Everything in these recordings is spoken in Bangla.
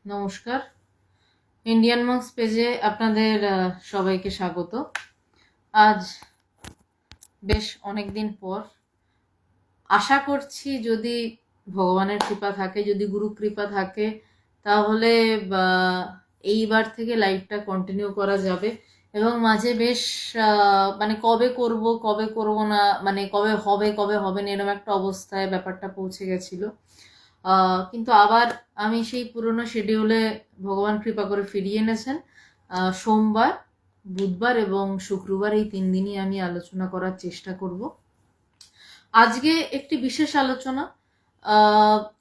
নমস্কার। ইন্ডিয়ান মংস পেজে আপনাদের সবাইকে স্বাগত। আজ বেশ অনেক দিন পর আশা করছি যদি ভগবানের কৃপা থাকে, যদি গুরু কৃপা থাকে, তাহলে এইবার থেকে লাইভটা কন্টিনিউ করা যাবে। এবং মাঝে বেশ মানে কবে করব না, মানে কবে হবে না, এরকম একটা অবস্থায় ব্যাপারটা পৌঁছে গেছিল। কিন্তু আবার আমি সেই পুরনো শিডিউলে ভগবান কৃপা করে ফিরিয়ে এনেছেন। সোমবার, বুধবার এবং শুক্রবার এই 3 দিনই আমি আলোচনা করার চেষ্টা করব। আজকে একটি বিশেষ আলোচনা,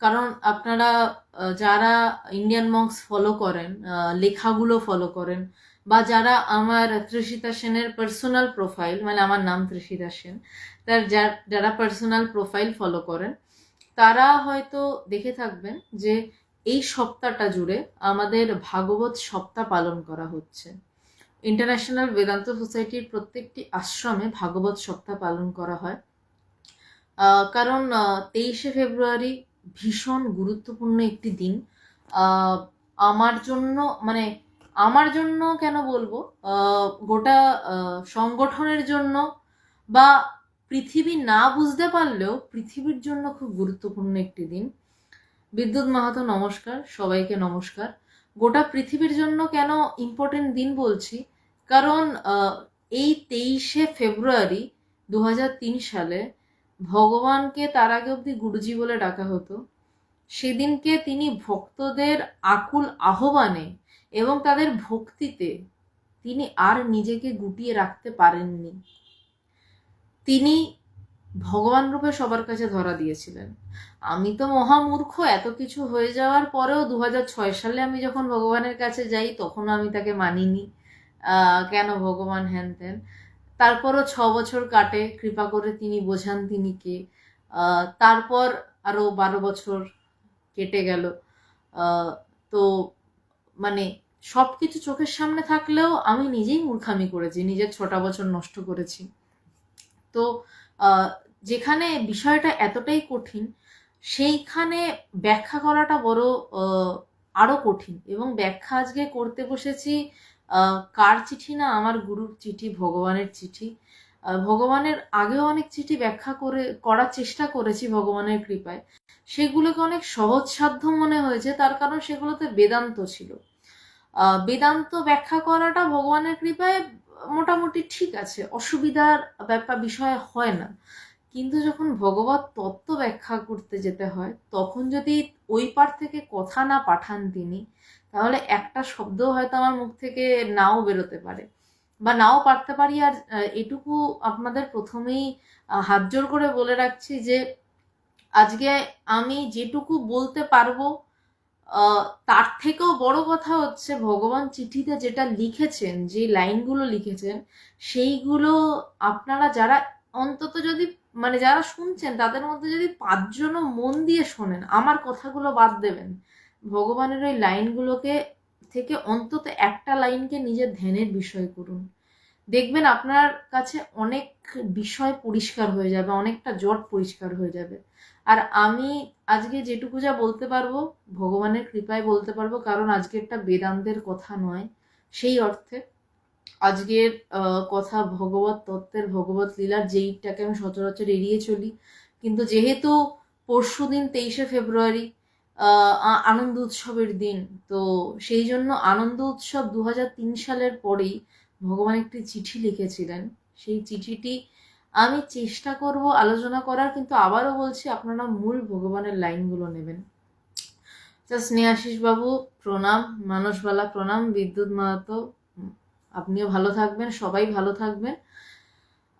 কারণ আপনারা যারা ইন্ডিয়ান মংস ফলো করেন, লেখাগুলো ফলো করেন, বা যারা আমার তৃষিতা সেনের পার্সোনাল প্রোফাইল, মানে আমার নাম তৃষিতা সেন, তার যারা পার্সোনাল প্রোফাইল ফলো করেন, তারা হয়তো দেখে থাকবেন যে এই সপ্তাহটা জুড়ে আমাদের ভাগবত সপ্তাহ পালন করা হচ্ছে। ইন্টারন্যাশনাল বেদান্ত সোসাইটির প্রত্যেকটি আশ্রমে ভাগবত সপ্তাহ পালন করা হয়। কারণ 23শে ফেব্রুয়ারি ভীষণ গুরুত্বপূর্ণ একটি দিন। আমার জন্য, মানে আমার জন্য কেন বলবো, গোটা সংগঠনের জন্য, বা পৃথিবী না বুঝতে পারলেও পৃথিবীর জন্য খুব গুরুত্বপূর্ণ একটি দিন। বিদ্যুৎ মাহাতো নমস্কার, সবাইকে নমস্কার। গোটা পৃথিবীর জন্য কেন ইম্পর্টেন্ট দিন বলছি, কারণ এই 23শে ফেব্রুয়ারি 2003 সালে ভগবানকে তার আগে অব্দি গুরুজি বলে ডাকা হতো। সেদিনকে তিনি ভক্তদের আকুল আহ্বানে এবং তাদের ভক্তিতে তিনি আর নিজেকে গুটিয়ে রাখতে পারেননি। তিনি ভগবান রূপে সবার কাছে ধরা দিয়েছিলেন। আমি তো মহামূর্খ, এত কিছু হয়ে যাওয়ার পরেও 2006 সালে আমি যখন ভগবানের কাছে যাই তখন আমি তাকে মানিনি। কেন ভগবান হ্যান ত্যান। তারপরও 6 বছর কাটে, কৃপা করে তিনি বোঝান তিনি কে। তারপর আরো 12 বছর কেটে গেল। তো মানে সবকিছু চোখের সামনে থাকলেও আমি নিজেই মূর্খামি করেছি, নিজের 6টা বছর নষ্ট করেছি। তো যেখানে বিষয়টা এতটাই কঠিন, সেইখানে ব্যাখ্যা করাটা বড় আরো কঠিন। এবং ব্যাখ্যা আজকে করতে বসেছি কার চিঠি না, আমার গুরুর চিঠি, ভগবানের চিঠি। ভগবানের আগেও অনেক চিঠি ব্যাখ্যা করার চেষ্টা করেছি ভগবানের কৃপায়। সেগুলোকে অনেক সহজসাধ্য মনে হয়েছে, তার কারণ সেগুলোতে বেদান্ত ছিল। বেদান্ত ব্যাখ্যা করাটা ভগবানের কৃপায় মোটামুটি ঠিক আছে, অসুবিধার বিষয় হয় না। কিন্তু যখন ভগবত তত্ত্ব ব্যাখ্যা করতে যেতে হয়, তখন যদি ওই পার থেকে কথা না পাঠান তিনি, তাহলে একটা শব্দও হয়তো আমার মুখ থেকে নাও বেরোতে পারে, বা নাও পারতে পারি। আর এটুকু আপনাদের প্রথমেই হাত জোর করে বলে রাখছি যে আজকে আমি যেটুকু বলতে পারবো, তার থেকেও বড় কথা হচ্ছে ভগবান চিঠিতে যেটা লিখেছেন, যে লাইনগুলো লিখেছেন, সেইগুলো আপনারা যারা অন্তত যদি, মানে যারা শুনছেন তাদের মধ্যে যদি 5জনও মন দিয়ে শোনেন, আমার কথাগুলো বাদ দেবেন, ভগবানের ওই লাইনগুলোকে থেকে অন্তত একটা লাইনকে নিজের ধ্যানের বিষয় করুন। দেখবেন আপনার কাছে অনেক বিষয় পরিষ্কার হয়ে যাবে, অনেকটা জট পরিষ্কার হয়ে যাবে। আর আমি আজকে যেটুকু যা বলতে পারবো ভগবানের কৃপায় বলতে পারবো, কারণ আজকে একটা বেদান্তের কথা নয়। সেই অর্থে আজকের কথা ভগবত তত্ত্বের, ভগবত লীলার, যেইটাকে আমি সচরাচর এড়িয়ে চলি। কিন্তু যেহেতু পরশুদিন 23শে ফেব্রুয়ারি আনন্দ উৎসবের দিন, তো সেই জন্য আনন্দ উৎসব 2003 সালের পরেই ভগবান একটি চিঠি লিখেছিলেন। সেই চিঠিটি আমি চেষ্টা করব আলোচনা করার, কিন্তু আবারও বলছি আপনারা মূল ভগবানের লাইনগুলো নেবেন। স্নেহাশিস বাবু প্রণাম, মানসবালা প্রণাম, বিদ্যুৎ মাহাতো আপনিও ভালো থাকবেন, সবাই ভালো থাকবেন।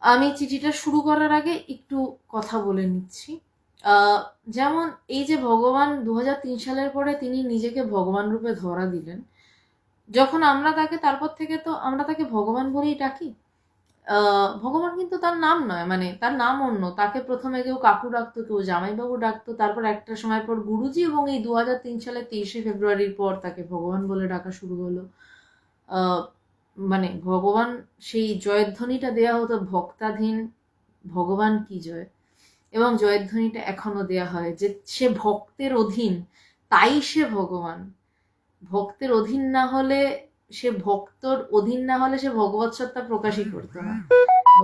আমি চিঠিটা শুরু করার আগে একটু কথা বলে নিচ্ছি। যেমন এই যে ভগবান 2003 সালের পরে তিনি নিজেকে ভগবান রূপে ধরা দিলেন, যখন আমরা তাকে, তারপর থেকে তো আমরা তাকে ভগবান বলেই ডাকি। ভগবান কিন্তু তার নাম নয়, মানে তার নাম অন্য। তাকে প্রথমে কেউ কাকু ডাকতো, কেউ জামাইবাবু ডাকতো, তারপর একটা সময় পর গুরুজি, এবং এই 2003 সালে 23শে ফেব্রুয়ারির পর তাকে ভগবান বলে ডাকা শুরু হলো। মানে ভগবান, সেই জয়ধ্বনিটা দেয়া হতো, ভক্তাধীন ভগবান কি জয়, এবং জয়ধ্বনিটা এখনো দেয়া হয় যে সে ভক্তের অধীন, তাই সে ভগবান। ভক্তের অধীন না হলে সে ভক্তর অধীন না হলে সে ভগবৎ সত্তা প্রকাশই করতো না।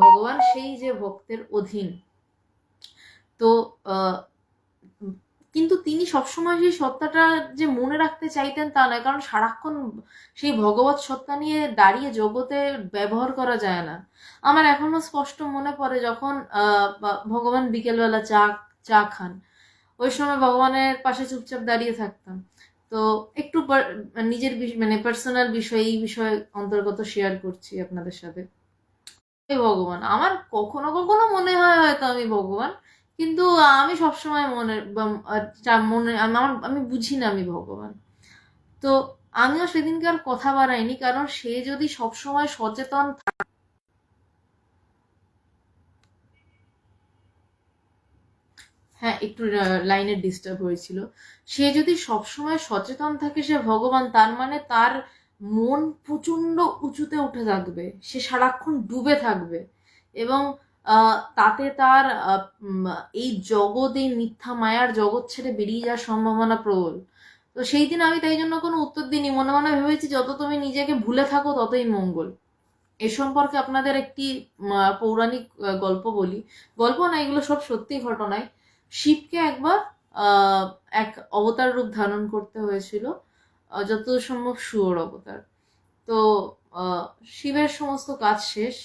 ভগবান সেই যে ভক্তের অধীন। তো কিন্তু তিনি সবসময় সেই সত্তাটা যে মনে রাখতে চাইতেন তা নয়, কারণ সারাক্ষণ সেই ভগবৎ সত্তা নিয়ে দাঁড়িয়ে জগতে ব্যবহার করা যায় না। আমার এখনো স্পষ্ট মনে পড়ে যখন ভগবান বিকেলবেলা চা চা খান, ওই সময় ভগবানের পাশে চুপচাপ দাঁড়িয়ে থাকতাম। তো একটু নিজের মানে পার্সোনাল বিষয়, এই বিষয়ে অন্তর্গত শেয়ার করছি আপনাদের সাথে। ভগবান আমার কখনো কখনো মনে হয় হয়তো আমি ভগবান, কিন্তু আমি সবসময় মনে আমি বুঝি না আমি ভগবান। তো আমিও সেদিনকে আর কথা বাড়াইনি, কারণ সে যদি সবসময় সচেতন হ্যাঁ, একটু লাইনের ডিস্টার্ব হয়েছিল। সে যদি সবসময় সচেতন থাকে সে ভগবান, তার মানে তার মন প্রচন্ড উঁচুতে উঠে থাকবে, সে সারাক্ষণ ডুবে থাকবে, এবং তাতে তার এই জগৎ, এই মিথ্যা মায়ার জগৎ ছেড়ে বেরিয়ে যাওয়ার সম্ভাবনা প্রবল। তো সেই দিন আমি তাই জন্য কোনো উত্তর দিইনি, মনে মনে ভেবেছি যত তুমি নিজেকে ভুলে থাকো ততই মঙ্গল। এ সম্পর্কে আপনাদের একটি পৌরাণিক গল্প বলি। গল্প না, এগুলো সব সত্যি ঘটনায়। শিবকে একবার এক অবতার রূপ ধারণ করতে হয়েছিল, যতদূর সম্ভব শুয়োর অবতার। তো শিবের সমস্ত কাজ শেষ।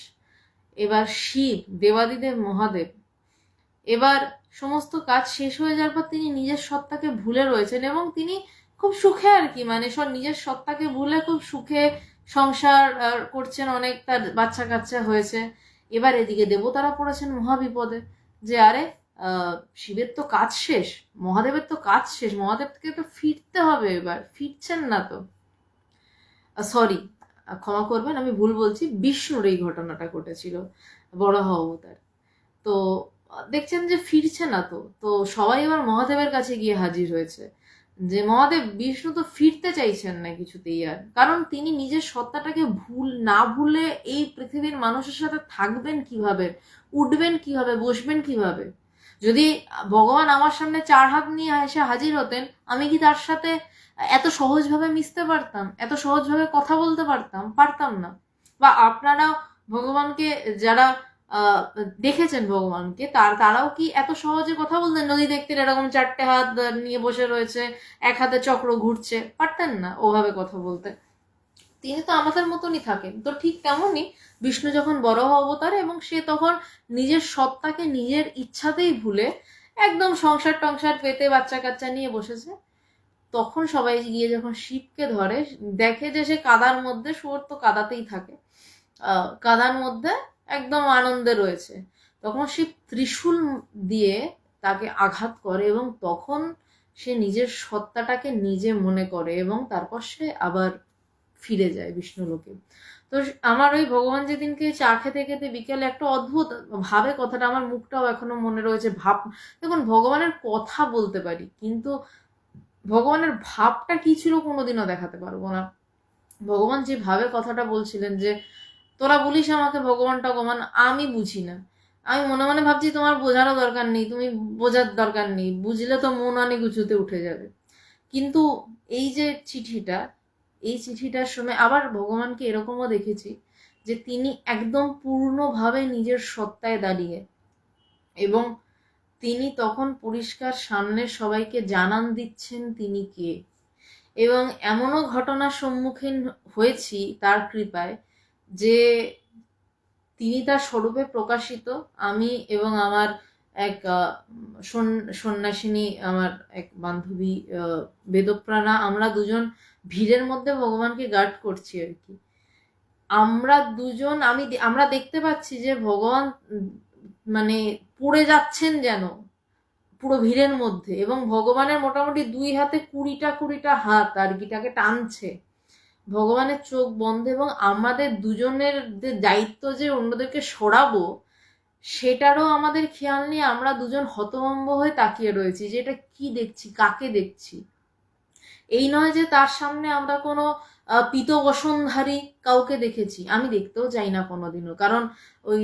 এবার শিব, দেবাদিদেব মহাদেব, এবার সমস্ত কাজ শেষ হয়ে যাওয়ার পর তিনি নিজের সত্তাকে ভুলে রয়েছেন, এবং তিনি খুব সুখে আর কি, মানে সব নিজের সত্তাকে ভুলে খুব সুখে সংসার করছেন, অনেক তার বাচ্চা কাচ্চা হয়েছে। এবার এদিকে দেবতারা পড়েছেন মহাবিপদে, যে আরে শিবের তো কাজ শেষ, মহাদেবের তো কাজ শেষ, মহাদেবকে তো ফিরতে হবে, এবার ফিরছেন না তো। সরি, ক্ষমা করবেন, আমি ভুল বলছি, বিষ্ণুর এই ঘটনাটা ঘটেছিল, বরাহ অবতার। তো দেখছেন যে ফিরছে না, তো তো সবাই এবার মহাদেবের কাছে গিয়ে হাজির হয়েছে, যে মহাদেব, বিষ্ণু তো ফিরতে চাইছেন না কিছুতেই আর, কারণ তিনি নিজের সত্তাটাকে না ভুলে এই পৃথিবীর মানুষের সাথে থাকবেন কিভাবে, উঠবেন কিভাবে, বসবেন কিভাবে? যদি ভগবান আমার সামনে 4 হাত নিয়ে এসে হাজির হতেন, আমি কি তার সাথে এত সহজভাবে মিশতে পারতাম, এত সহজভাবে কথা বলতে পারতাম না। বা আপনারা ভগবানকে যারা দেখেছেন ভগবানকে, তারাও কি এত সহজে কথা বলতেন? নদী দেখতেন এরকম 4টে হাত নিয়ে বসে রয়েছে, এক হাতে চক্র ঘুরছে, পারতেন না ওভাবে কথা বলতে। তিনি তো আমাদের মতনই থাকেন। তো ঠিক তেমনই বিষ্ণু যখন বরাহ অবতার, এবং সে তখন নিজের সত্তাকে নিজের ইচ্ছাতেই ভুলে একদম সংসার টংসার পেতে বাচ্চা কাচ্চা নিয়ে বসেছে, তখন সবাই গিয়ে যখন শিবকে ধরে, দেখে যে সে কাদার মধ্যে, শুয়োর তো কাদাতেই থাকে, কাদার মধ্যে একদম আনন্দে রয়েছে, তখন শিব ত্রিশূল দিয়ে তাকে আঘাত করে, এবং তখন সে নিজের সত্তাটাকে নিজে মনে করে, এবং তারপর সে আবার ফিরে যায় বিষ্ণুলোকে। তো আমার ওই ভগবান যেদিনকে চা খেতে খেতে বিকেলে একটা অদ্ভুত ভাবে কথাটা, আমার মুখটাও এখনো মনে রয়েছে, দেখুন, ভগবানের কথা বলতে পারি, কিন্তু ভগবানের ভাবটা কি ছিল কোনোদিনও দেখাতে পারবো না। ভগবান যেভাবে কথাটা বলছিলেন, যে তোরা বলিস আমাকে ভগবান টগবান, আমি বুঝি না, আমি মনে মনে ভাবছি তোমার বোঝারও দরকার নেই, তুমি বোঝার দরকার নেই, বুঝলে তো মন অনেক উঁচুতে উঠে যাবে। কিন্তু এই যে চিঠিটা, এই চিঠিটার সময় আবার ভগবানকে এরকমও দেখেছি যে তিনি একদম পূর্ণভাবে নিজের সত্তায় দাঁড়িয়ে, এবং তিনি তখন পরিষ্কার সামনে সবাইকে জানান দিচ্ছেন তিনি কে। এবং এমনও ঘটনার সম্মুখীন হয়েছি তার কৃপায়, যে তিনি তার স্বরূপে প্রকাশিত, আমি এবং আমার এক সন্ন্যাসিনী, আমার এক বান্ধবী বেদপ্রাণা, আমরা দুজন ভিড়ের মধ্যে ভগবানকে গার্ড করছি আর কি। আমরা দুজন আমরা দেখতে পাচ্ছি যে ভগবান মানে পড়ে যাচ্ছেন যেন পুরো ভিড়ের মধ্যে, এবং ভগবানের মোটামুটি 2 হাতে 20টা হাত আর কি তাকে টানছে, ভগবানের চোখ বন্ধ, এবং আমাদের দুজনের যে দায়িত্ব যে অন্যদেরকে সরাবো, সেটারও আমাদের খেয়াল নিয়ে আমরা দুজন হতভম্ব হয়ে তাকিয়ে রয়েছি, যে এটা কি দেখছি, কাকে দেখছি। এই নয় যে তার সামনে আমরা কোনো পীতবসনধারী কাউকে দেখেছি, আমি দেখতেও চাই না কোনোদিনও, কারণ ওই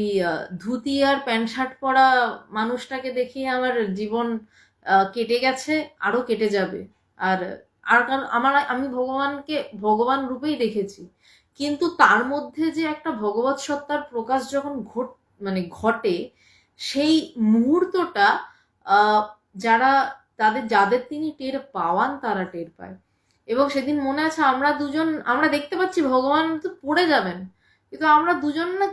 ধুতি আর প্যান্ট শার্ট পরা মানুষটাকে দেখে আমার জীবন কেটে গেছে, আরো কেটে যাবে। আর আর কারণ আমি ভগবানকে ভগবান রূপেই দেখেছি, কিন্তু তার মধ্যে যে একটা ভগবৎ সত্তার প্রকাশ যখন ঘটে, সেই মুহূর্তটা যারা যাদের তিনি টের পাওয়ান তারা টের পায়। এবং সেদিন মনে আছে আমরা দেখতে পাচ্ছি ভগবান তো পড়ে যাবেন, কিন্তু আমরা দুজন না,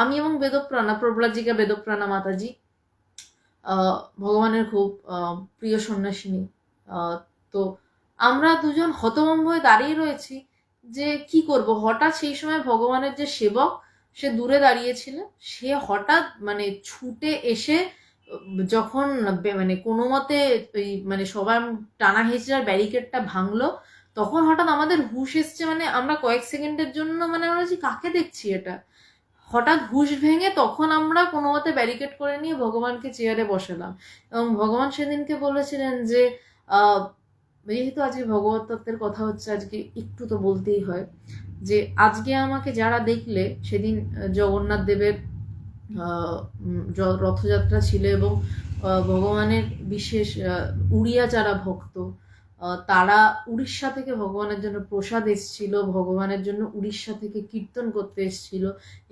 আমি এবং বেদপ্রাণা, প্রব্রাজিকা বেদপ্রাণা মাতাজি, ভগবানের খুব প্রিয় সন্ন্যাসিনী, তো আমরা দুজন হতভম্ব হয়ে দাঁড়িয়ে রয়েছি যে কি করব। হঠাৎ সেই সময় ভগবানের যে সেবক, সে দূরে দাঁড়িয়েছিল, সে হঠাৎ ছুটে এসে যখন কোনো মতে ওই সবার টানা হেঁচড়ার ব্যারিকেডটা ভাঙলো, তখন হঠাৎ আমাদের হুঁশ এসছে। আমরা কয়েক সেকেন্ডের জন্য আমরা বলছি কাকে দেখছি এটা, হঠাৎ হুঁশ ভেঙে তখন আমরা কোনো মতে ব্যারিকেড করে নিয়ে ভগবানকে চেয়ারে বসালাম। এবং ভগবান সেদিনকে বলেছিলেন যে যেহেতু আজকে ভগবত তত্ত্বের কথা হচ্ছে, আজকে একটু তো বলতেই হয় যে আজকে আমাকে যারা দেখলে, সেদিন জগন্নাথ দেবের রথযাত্রা ছিল এবং ভগবানের বিশেষ উড়িয়া যারা ভক্ত, তারা উড়িষ্যা থেকে ভগবানের জন্য প্রসাদ এসেছিল, ভগবানের জন্য উড়িষ্যা থেকে কীর্তন করতে এসেছিল,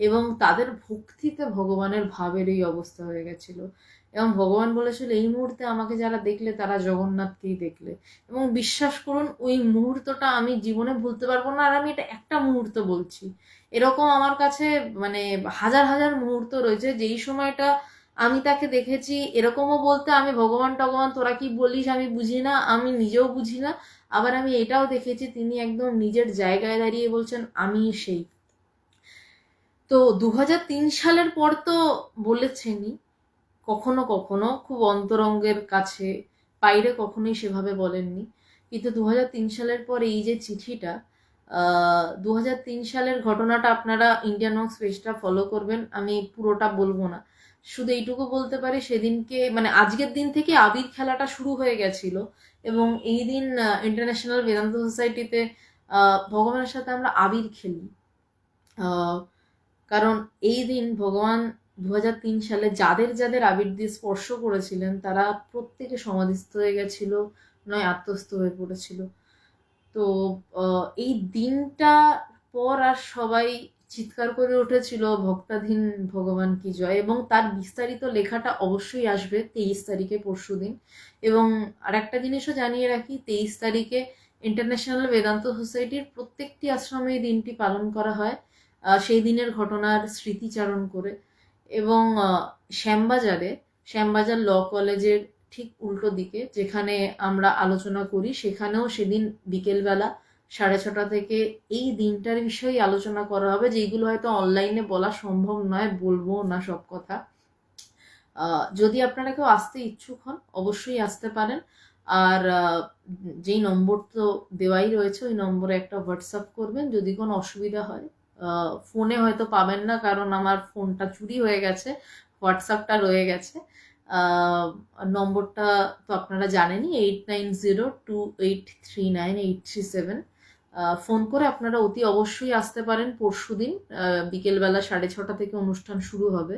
এবং তাদের ভক্তিতে ভগবানের ভাবের এই অবস্থা হয়ে গেছিল। এবং ভগবান বলেছিল এই মুহূর্তে আমাকে যারা দেখলে তারা জগন্নাথকেই দেখলে। এবং বিশ্বাস করুন, ওই মুহূর্তটা আমি জীবনে ভুলতে পারবো না। আর আমি এটা একটা মুহূর্ত বলছি, এরকম আমার কাছে হাজার হাজার মুহূর্ত রয়েছে যেই সময়টা আমি তাকে দেখেছি। এরকমও বলতে, আমি ভগবান টগবান তোরা কি বলিস আমি বুঝি না, আমি নিজেও বুঝি না। আবার আমি এটাও দেখেছি তিনি একদম নিজের জায়গায় দাঁড়িয়ে বলছেন আমি সেই। তো 2003 সালের পর তো বলেছেনই, কখনো কখনো খুব অন্তরঙ্গের কাছে, বাইরে কখনোই সেভাবে বলেননি। কিন্তু 2003 সালের পর এই যে চিঠিটা, 2003 সালের ঘটনাটা আপনারা ইন্ডিয়ান মঙ্কস পেজটা ফলো করবেন, আমি পুরোটা বলবো না। শুধু এইটুকু বলতে পারি, সেদিনকে আজকের দিন থেকে আবির খেলাটা শুরু হয়ে গেছিল। এবং এই দিন ইন্টারন্যাশনাল বেদান্ত সোসাইটিতে ভগবানের সাথে আমরা আবির খেলি। কারণ এই দিন ভগবান 2003 সালে যাদের যাদের আবির দিয়ে স্পর্শ করেছিলেন, তারা প্রত্যেকে সমাধিস্থ হয়ে গেছিল, নয় আত্মস্থ হয়ে পড়েছিল। তো এই দিনটা পর আর সবাই চিৎকার করে উঠেছিল ভক্তাধীন ভগবান কি জয়। এবং তার বিস্তারিত লেখাটা অবশ্যই আসবে 23 তারিখে, পরশু দিন। এবং আর একটা জিনিসও জানিয়ে রাখি, 23 তারিখে ইন্টারন্যাশনাল বেদান্ত সোসাইটির প্রত্যেকটি আশ্রমে এই দিনটি পালন করা হয়, সেই দিনের ঘটনার স্মৃতিচারণ করে। এবং শ্যামবাজার ল কলেজের ঠিক উল্টো দিকে যেখানে আমরা আলোচনা করি, সেখানেও সেদিন বিকেলবেলা 6:30 থেকে এই দিনটার বিষয়ে আলোচনা করা হবে, যেগুলো হয়তো অনলাইনে বলা সম্ভব নয়, বলবো না সব কথা। যদি আপনারা কেউ আসতে ইচ্ছুক হন, অবশ্যই আসতে পারেন। আর যেই নম্বর তো দেওয়াই রয়েছে, ওই নম্বরে একটা হোয়াটসঅ্যাপ করবেন যদি কোনো অসুবিধা হয়। ফোনে হয়তো পাবেন না, কারণ আমার ফোনটা চুরি হয়ে গেছে, হোয়াটসঅ্যাপটা রয়ে গেছে। নম্বরটা তো আপনারা জানেনই, 8902839837। ফোন করে আপনারা অতি অবশ্যই আসতে পারেন। পরশু দিন বিকেলবেলা 6:30 থেকে অনুষ্ঠান শুরু হবে।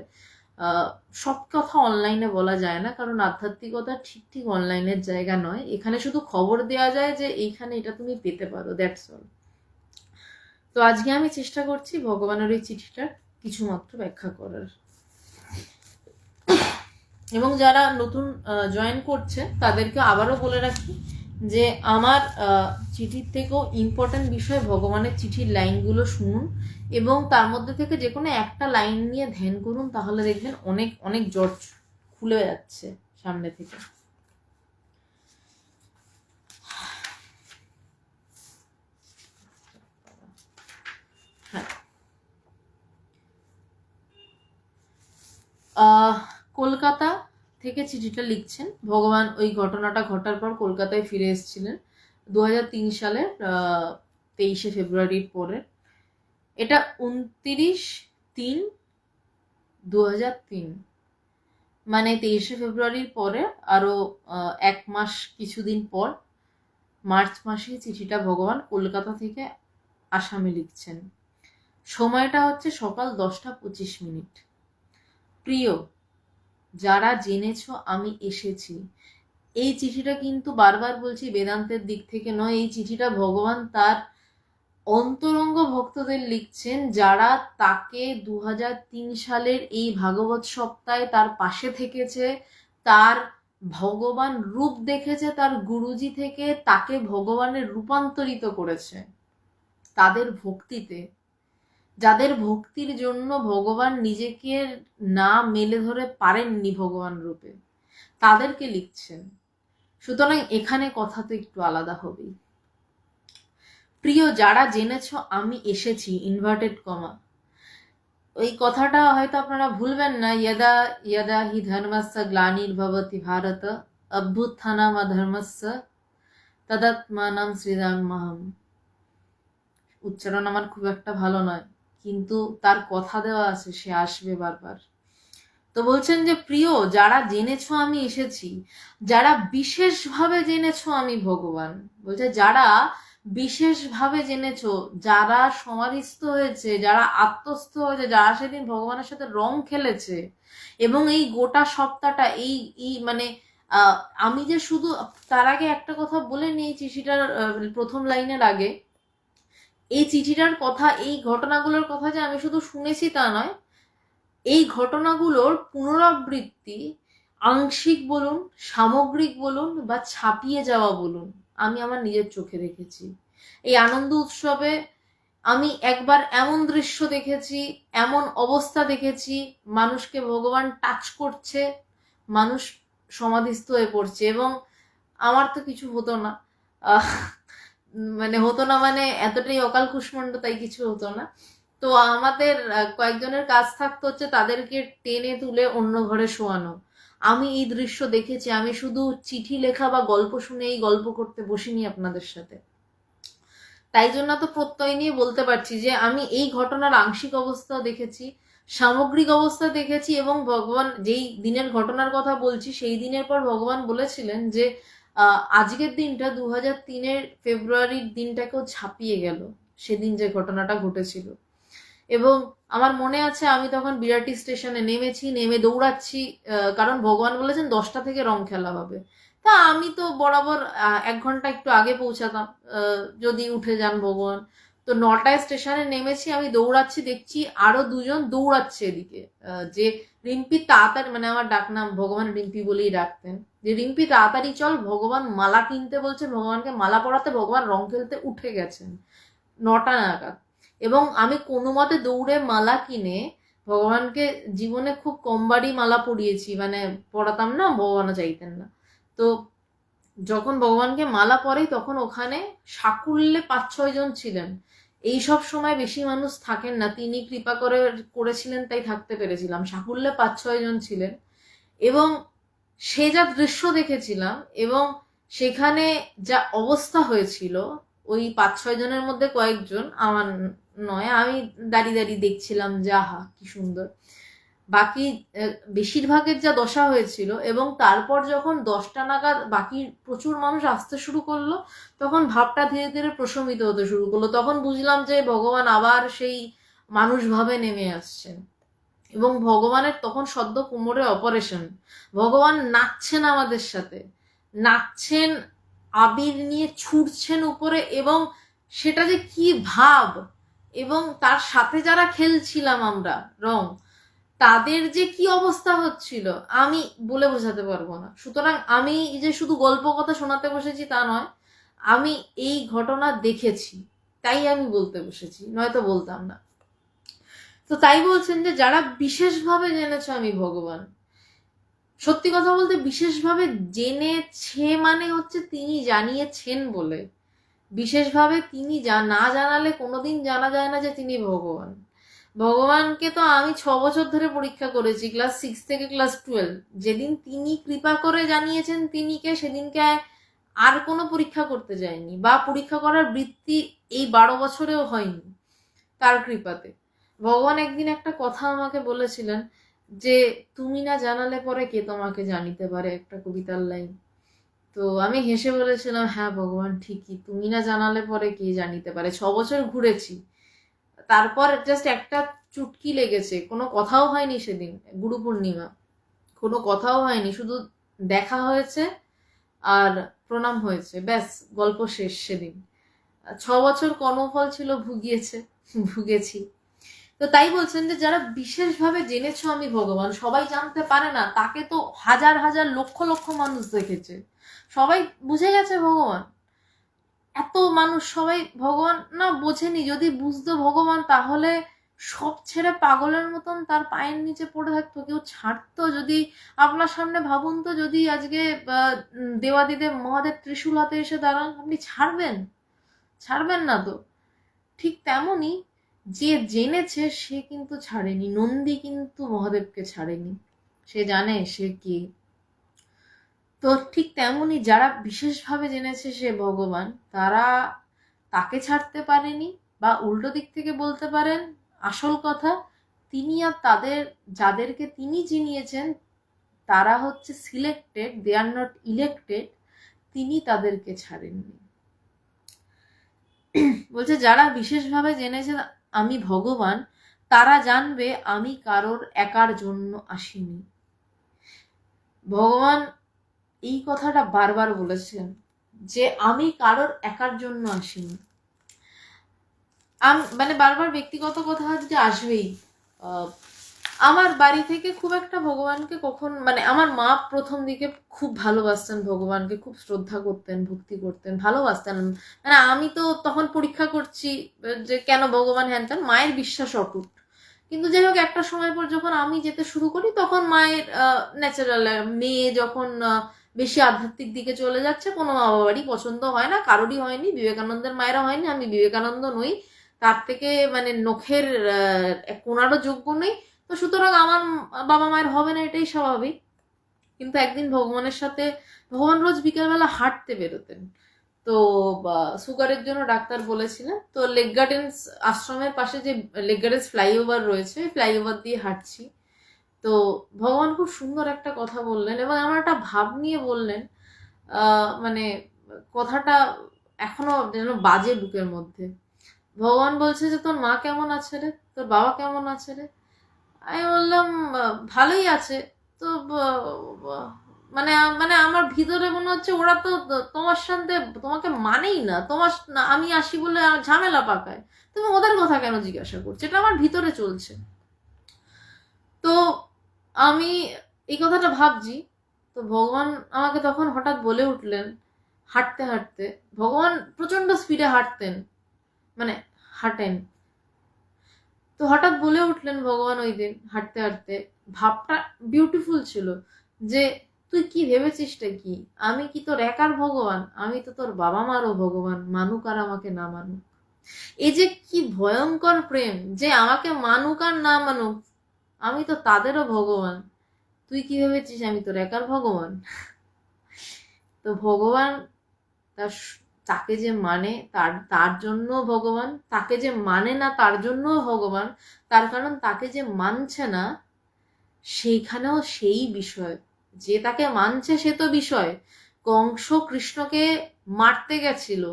সব কথা অনলাইনে বলা যায় না, কারণ আধ্যাত্মিকতা ঠিক অনলাইনের জায়গা নয়। এখানে শুধু খবর দেওয়া যায় যে এইখানে এটা তুমি পেতে পারো, দ্যাটস অল। তো আজকে আমি চেষ্টা করছি ভগবানের ওই চিঠিটার কিছুমাত্র ব্যাখ্যা করার। এবং যারা নতুন জয়েন করছে তাদেরকে আবারও বলে রাখি যে আমার চিঠির থেকেও ইম্পর্ট্যান্ট বিষয় ভগবানের চিঠির লাইনগুলো শুনুন, এবং তার মধ্যে থেকে যে কোনো একটা লাইন নিয়ে ধ্যান করুন, তাহলে দেখবেন অনেক অনেক জট খুলে যাচ্ছে সামনে থেকে। কলকাতা থেকে চিঠিটা লিখছেন। ভগবান ওই ঘটনাটা ঘটার পর কলকাতায় ফিরে এসেছিলেন 2003 সালের 23শে ফেব্রুয়ারির পরে। এটা 29/3/2003, 23শে ফেব্রুয়ারির পরে আরো 1 মাস কিছুদিন পর মার্চ মাসে চিঠিটা ভগবান কলকাতা থেকে আসামে লিখছেন। সময়টা হচ্ছে সকাল 10:25। প্রিয়, যারা জেনেছ আমি এসেছি, এই চিঠিটা কিন্তু বারবার বলছি বেদান্তের দিক থেকে নয়, এই চিঠিটা ভগবান তার অন্তরঙ্গ ভক্তদের লিখছেন, যারা তাকে 2003 সালের এই ভাগবত সপ্তাহে তার পাশে থেকেছে, তার ভগবান রূপ দেখেছে, তার গুরুজি থেকে তাকে ভগবানের রূপান্তরিত করেছে তাদের ভক্তিতে, যাদের ভক্তির জন্য ভগবান নিজেকে না মেলে ধরে পারেননি ভগবান রূপে, তাদেরকে লিখছেন। সুতরাং এখানে কথা তো একটু আলাদা হবেই। প্রিয়, যারা জেনেছ আমি এসেছি, ইনভার্টেড কমা, ওই কথাটা হয়তো আপনারা ভুলবেন না। यदा यदा हि धर्मस्य ग्लानिर्भवति भारत अभ्युत्थानम् अधर्मस्य तदात्मानं सृजाम्यहम्। উচ্চারণ আমার খুব একটা ভালো নয়, কিন্তু তার কথা দেওয়া আছে, সে আসবে বারবার। তো বলছেন যে প্রিয়, যারা জেনেছ আমি এসেছি, যারা বিশেষভাবে জেনেছ আমি ভগবান, বলছে যারা বিশেষভাবে জেনেছ, যারা সমাধিস্থ হয়েছে, যারা আত্মস্থ হয়েছে, যারা সেদিন ভগবানের সাথে রং খেলেছে, এবং এই গোটা সপ্তাহটা এই এই মানে আমি যে শুধু, তার আগে একটা কথা বলে নিই, এই চিঠিটার প্রথম লাইনের আগে, এই চিঠিটার কথা, এই ঘটনাগুলোর কথা যে আমি শুধু শুনেছি তা নয়, এই ঘটনাগুলোর পুনরাবৃত্তি আংশিক বলুন, সামগ্রিক বলুন, বা ছাপিয়ে যাওয়া বলুন, আমি আমার নিজের চোখে দেখেছি। এই আনন্দ উৎসবে আমি একবার এমন দৃশ্য দেখেছি, এমন অবস্থা দেখেছি, মানুষকে ভগবান টাচ করছে, মানুষ সমাধিস্থ হয়ে পড়ছে, এবং আমার তো কিছু হতো না, মানে হতো না মানে এতটাই অকাল কুষ্মাণ্ড, তাই কিছু হতো না। তো আমাদের কয়েকজনের কাজ থাকতো হচ্ছে তাদেরকে টেনে তুলে অন্য ঘরে শোয়ানো। আমি এই দৃশ্য দেখেছি, আমি শুধু চিঠি লেখা বা গল্প শুনে এই গল্প করতে বসিনি আপনাদের সাথে। তাই জন্য তো প্রত্যয় নিয়ে বলতে পারছি যে আমি এই ঘটনার আংশিক অবস্থা দেখেছি, সামগ্রিক অবস্থা দেখেছি, এবং ভগবান যেই দিনের ঘটনার কথা বলছি, সেই দিনের পর ভগবান বলেছিলেন যে আজকের দিনটা 2003 ফেব্রুয়ারির দিনটাকেও ছাপিয়ে গেল, সেদিন যে ঘটনাটা ঘটেছিল। এবং আমার মনে আছে আমি তখন বিরাটি স্টেশনে নেমেছি, নেমে দৌড়াচ্ছি, কারণ ভগবান বলেছেন 10টা থেকে রং খেলা হবে। তা আমি তো বরাবর 1 ঘন্টা একটু আগে পৌঁছাতাম, যদি উঠে যান ভগবান। তো 9টায় স্টেশনে নেমেছি, আমি দৌড়াচ্ছি, দেখছি আরো দুজন দৌড়াচ্ছে এদিকে, যে রিম্পি তাড়াতাড়ি, মানে আমার ডাকনাম ভগবান রিম্পি বলেই ডাকতেন, যে রিম্পি তাড়াতাড়ি চল, ভগবান মালা কিনতে বলছে, ভগবানকে মালা পরাতে, ভগবান রং খেলতে উঠে গেছেন 9টা নাগাদ। এবং আমি কোনো মতে দৌড়ে মালা কিনে, ভগবানকে জীবনে খুব কমবারই মালা পরিয়েছি, মানে পরাতাম না, ভগবানও চাইতেন না। তো যখন ভগবানকে মালা পরাই, তখন ওখানে সাকুল্যে 5-6 জন ছিলেন। এই সব সময় বেশি মানুষ থাকেন না, তিনি কৃপা করেছিলেন তাই থাকতে পেরেছিলাম। সাকুল্যে 5-6 জন ছিলেন, এবং সে যা দৃশ্য দেখেছিলাম, এবং সেখানে যা অবস্থা হয়েছিল, ওই 5-6 জনের মধ্যে কয়েকজন আমার নয়, আমি দাঁড়িয়ে দাঁড়িয়ে দেখছিলাম, যাহা কি সুন্দর। বাকি বেশিরভাগের যা দশা হয়েছিল, এবং তারপর যখন 10টা নাগাদ বাকি প্রচুর মানুষ আসতে শুরু করলো, তখন ভাবটা ধীরে ধীরে প্রশমিত হতে শুরু করলো। তখন বুঝলাম যে ভগবান আবার সেই মানুষ ভাবে নেমে আসছেন, এবং ভগবানের তখন সদ্য কোমরে অপারেশন, ভগবান নাচছেন আমাদের সাথে, নাচছেন, আবির নিয়ে ছুটছেন উপরে, এবং সেটা যে কি ভাব, এবং তার সাথে যারা খেলছিলাম আমরা রং, তাদের যে কি অবস্থা হচ্ছিল আমি বলে বোঝাতে পারবো না। সুতরাং আমি যে শুধু গল্প কথা শোনাতে বসেছি তা নয়, আমি এই ঘটনা দেখেছি, তাই আমি বলতে বসেছি, নয়তো বলতাম না। তো তাই বলছেন যে যারা বিশেষভাবে জেনেছ আমি ভগবান, সত্যি কথা বলতে বিশেষভাবে জেনেছে মানে হচ্ছে তিনি জানিয়েছেন বলে। বিশেষভাবে তিনি না জানালে কোনোদিন জানা যায় না যে তিনি ভগবান। ভগবানকে তো আমি 6 বছর ধরে পরীক্ষা করেছি, ক্লাস 6 থেকে ক্লাস 12। যেদিন তিনি কৃপা করে জানিয়েছেন তিনিকে, সেদিনকে আর কোনো পরীক্ষা করতে যায়নি, বা পরীক্ষা করার বৃত্তি এই 12 বছরেও হয়নি, তার কৃপাতে। ভগবান একদিন একটা কথা আমাকে বলেছিলেন যে তুমি না জানালে পরে কে তোমাকে জানিতে পারে, একটা কবিতার লাইন। তো আমি হেসে বলেছিলাম, হ্যাঁ ভগবান ঠিকই, তুমি না জানালে পরে কে জানিতে পারে। 6 বছর ঘুরেছি, তারপর জাস্ট একটা চুটকি লেগেছে, কোনো কথাও হয়নি সেদিন, গুরু পূর্ণিমা, কোনো কথাও হয়নি, শুধু দেখা হয়েছে, আর প্রণাম হয়েছে, ব্যাস গল্প শেষ। সেদিন 6 বছর কর্মফল ছিল, ভুগেছি। তো তাই বলছেন যে যারা বিশেষভাবে জেনেছো আমি ভগবান, সবাই জানতে পারে না, তাকে তো হাজার হাজার লক্ষ লক্ষ মানুষ দেখেছে, সবাই বুঝে গেছে ভগবান। এত মানুষ সবাই ভগবান না বোঝেনি, যদি বুঝতো ভগবান তাহলে সব ছেড়ে পাগলের মতন তার পায়ের নিচে পড়ে থাকতো, কেউ ছাড়তো? যদি আপনার সামনে ভাবুন তো, যদি আজকে দেবাদিদেব মহাদেব ত্রিশূল হাতে এসে দাঁড়ান, আপনি ছাড়বেন না তো। ঠিক তেমনই যে জেনেছে সে কিন্তু ছাড়েনি, নন্দী কিন্তু মহাদেবকে ছাড়েনি, সে জানে সে কি। তো ঠিক তেমনই যারা বিশেষভাবে জেনেছে সে ভগবান, তারা তাকে ছাড়তে পারেনি, বা উল্টো দিক থেকে বলতে পারেন আসল কথা, তিনি আর তাদের যাদেরকে তিনি চিনিয়েছেন তারা হচ্ছে selected, they are not elected, তিনি তাদেরকে ছাড়েননি। বলছে যারা বিশেষভাবে জেনেছে আমি ভগবান, তারা জানবে আমি কারোর একার জন্য আসিনি। ভগবান এই কথাটা বারবার বলেছেন যে আমি কারোর একার জন্য আসিনি। মানে বারবার ব্যক্তিগত কথা যে আসবেই। আমার বাড়ি থেকে খুব একটা ভগবানকে মানে আমার মা প্রথম দিকে খুব ভালোবাসতেন ভগবানকে, খুব শ্রদ্ধা করতেন, ভক্তি করতেন, ভালোবাসতেন। মানে আমি তো তখন পরীক্ষা করছি যে কেন ভগবান হ্যান ত্যান, মায়ের বিশ্বাস অটুট। কিন্তু যাই হোক, একটা সময় পর যখন আমি যেতে শুরু করি, তখন মায়ের ন্যাচারাল, মেয়ে যখন বেশি আধ্যাত্মিক দিকে চলে যাচ্ছে, কোনো মা বাবারই পছন্দ হয় না, কারোরই হয়নি, বিবেকানন্দের মায়েরা হয়নি, আমি বিবেকানন্দ নই, তার থেকে মানে নখের কোনারও যোগ্য নেই। তো সুতরাং আমার বাবা মায়ের হবে না, এটাই স্বাভাবিক। কিন্তু একদিন ভগবান রোজ বিকেলবেলা হাঁটতে বেরোতেন। তো সুগারের জন্য ডাক্তার বলেছিলেন, তো লেক গার্ডেন্স আশ্রমের পাশে যে লেক গার্ডেন্স ফ্লাইওভার রয়েছে, ফ্লাইওভার দিয়ে হাঁটছি। তো ভগবান খুব সুন্দর একটা কথা বললেন, এবং আমার একটা ভাব নিয়ে বললেন, মানে কথাটা এখনো যেন বাজে বুকের মধ্যে। ভগবান বলছে যে তোর মা কেমন আছে রে, তোর বাবা কেমন আছে রে? আমি বললাম ভালোই আছে। তো মানে মানে আমার ভিতরে মনে হচ্ছে ওরা তো তোমার সাথে তোমাকে মানেই না, আমি আসি বলে ঝামেলা পাকায়, তুমি ওদের কথা কেন জিজ্ঞাসা করছো? এটা আমার ভিতরে চলছে। তো আমি এই কথাটা ভাবছি, তো ভগবান আমাকে তখন হঠাৎ বলে উঠলেন, হাঁটতে হাঁটতে, ভগবান প্রচন্ড স্পিডে মানে হাঁটেন। তো হঠাৎ বলে উঠলেন ভগবান ওই দিন হাঁটতে হাঁটতে, ভাবটা বিউটিফুল ছিল, যে তুই কি ভেবেছিসটা কি, আমি কি তোর একার ভগবান? আমি তো তোর বাবা মারও ভগবান, মানুক আর আমাকে না মানুক। এই যে কি ভয়ঙ্কর প্রেম, যে আমাকে মানুক আর না মানুক, আমি তো তাদেরও ভগবান। তুই কি ভেবেছিস আমি তোর একার ভগবান? তো ভগবান তাকে যে মানে তার জন্য ভগবান, তাকে যে মানে না তার জন্য ভগবান। তার কারণ তাকে যে মানছে না সেইখানেও সেই বিষয়, যে তাকে মানছে সে তো বিষয়। কংস কৃষ্ণকে মারতে গেছিল,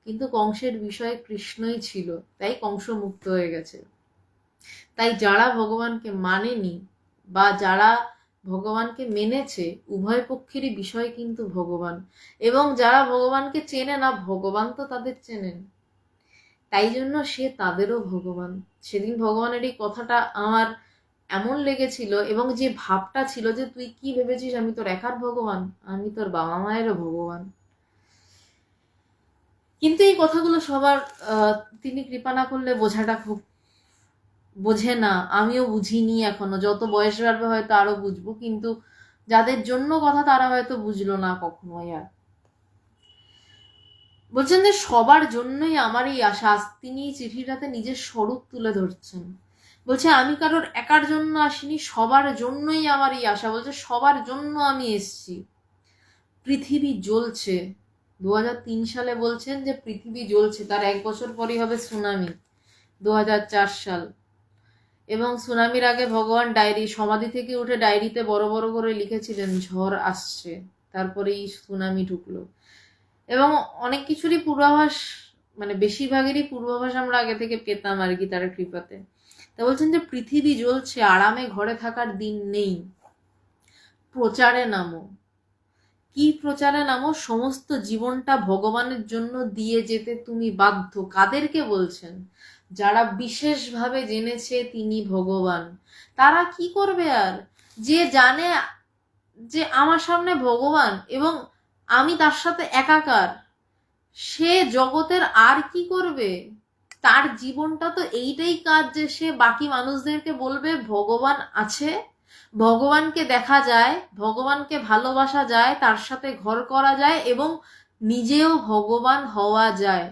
কিন্তু কংসের বিষয় কৃষ্ণই ছিল, তাই কংস মুক্ত হয়ে গেছে। তাই যারা ভগবানকে মানেনি বা যারা ভগবানকে মেনেছে, উভয় পক্ষেরই বিষয় কিন্তু ভগবান। এবং যারা ভগবানকে চেনে না, ভগবান তো তাদের চেনেন, তাই জন্য সে তাদেরও ভগবান। সেদিন ভগবানের এই কথাটা আমার এমন লেগেছিল, এবং যে ভাবটা ছিল যে তুই কি ভেবেছিস আমি তোর একার ভগবান, আমি তোর বাবা মায়েরও ভগবান। কিন্তু এই কথাগুলো সবার তিনি কৃপা না করলে বোঝাটা খুব বোঝে না, আমিও বুঝিনি এখনো, যত বয়স বাড়বে হয়তো আরো বুঝবো, কিন্তু যাদের জন্য কথা তারা হয়তো বুঝলো না কখনোই। আর বলছেন যে সবার জন্যই আমার এই আশা। তিনি এই চিঠিটাতে নিজের স্বরূপ তুলে ধরছেন, বলছে আমি কারোর একার জন্য আসিনি, সবার জন্যই আমার এই আশা। বলছে সবার জন্য আমি এসছি। পৃথিবী জ্বলছে, 2003 সালে বলছেন যে পৃথিবী জ্বলছে, তার 1 বছর পরই হবে সুনামি, 2004 সাল। এবং সুনামির আগে ভগবান সমাধি থেকে উঠে ডায়েরিতে বড় বড় করে লিখেছিলেন ঝড় আসছে, তারপরেই সুনামি ঢুকলো। এবং অনেক কিছুরই পূর্বাভাস, মানে বেশিরভাগেরই পূর্বাভাস আমরা আগে থেকে পেতাম আর কি, তার কৃপাতে। তা বলছেন যে পৃথিবী জ্বলছে, আরামে ঘরে থাকার দিন নেই, প্রচারে নামো। কি প্রচারে নামো, সমস্ত জীবনটা ভগবানের জন্য দিয়ে যেতে তুমি বাধ্য। কাদেরকে বলছেন? যারা বিশেষভাবে জেনেছে তিনি ভগবান। তারা কি করবে আর? যে জানে যে আমার সামনে ভগবান এবং আমি তার সাথে একাকার, সে জগতের আর কি করবে? তার জীবনটা তো এইটাই কাজ যে সে বাকি মানুষদেরকে বলবে ভগবান আছে, ভগবানকে দেখা যায়, ভগবানকে ভালোবাসা যায়, তার সাথে ঘর করা যায় এবং নিজেও ভগবান হওয়া যায়।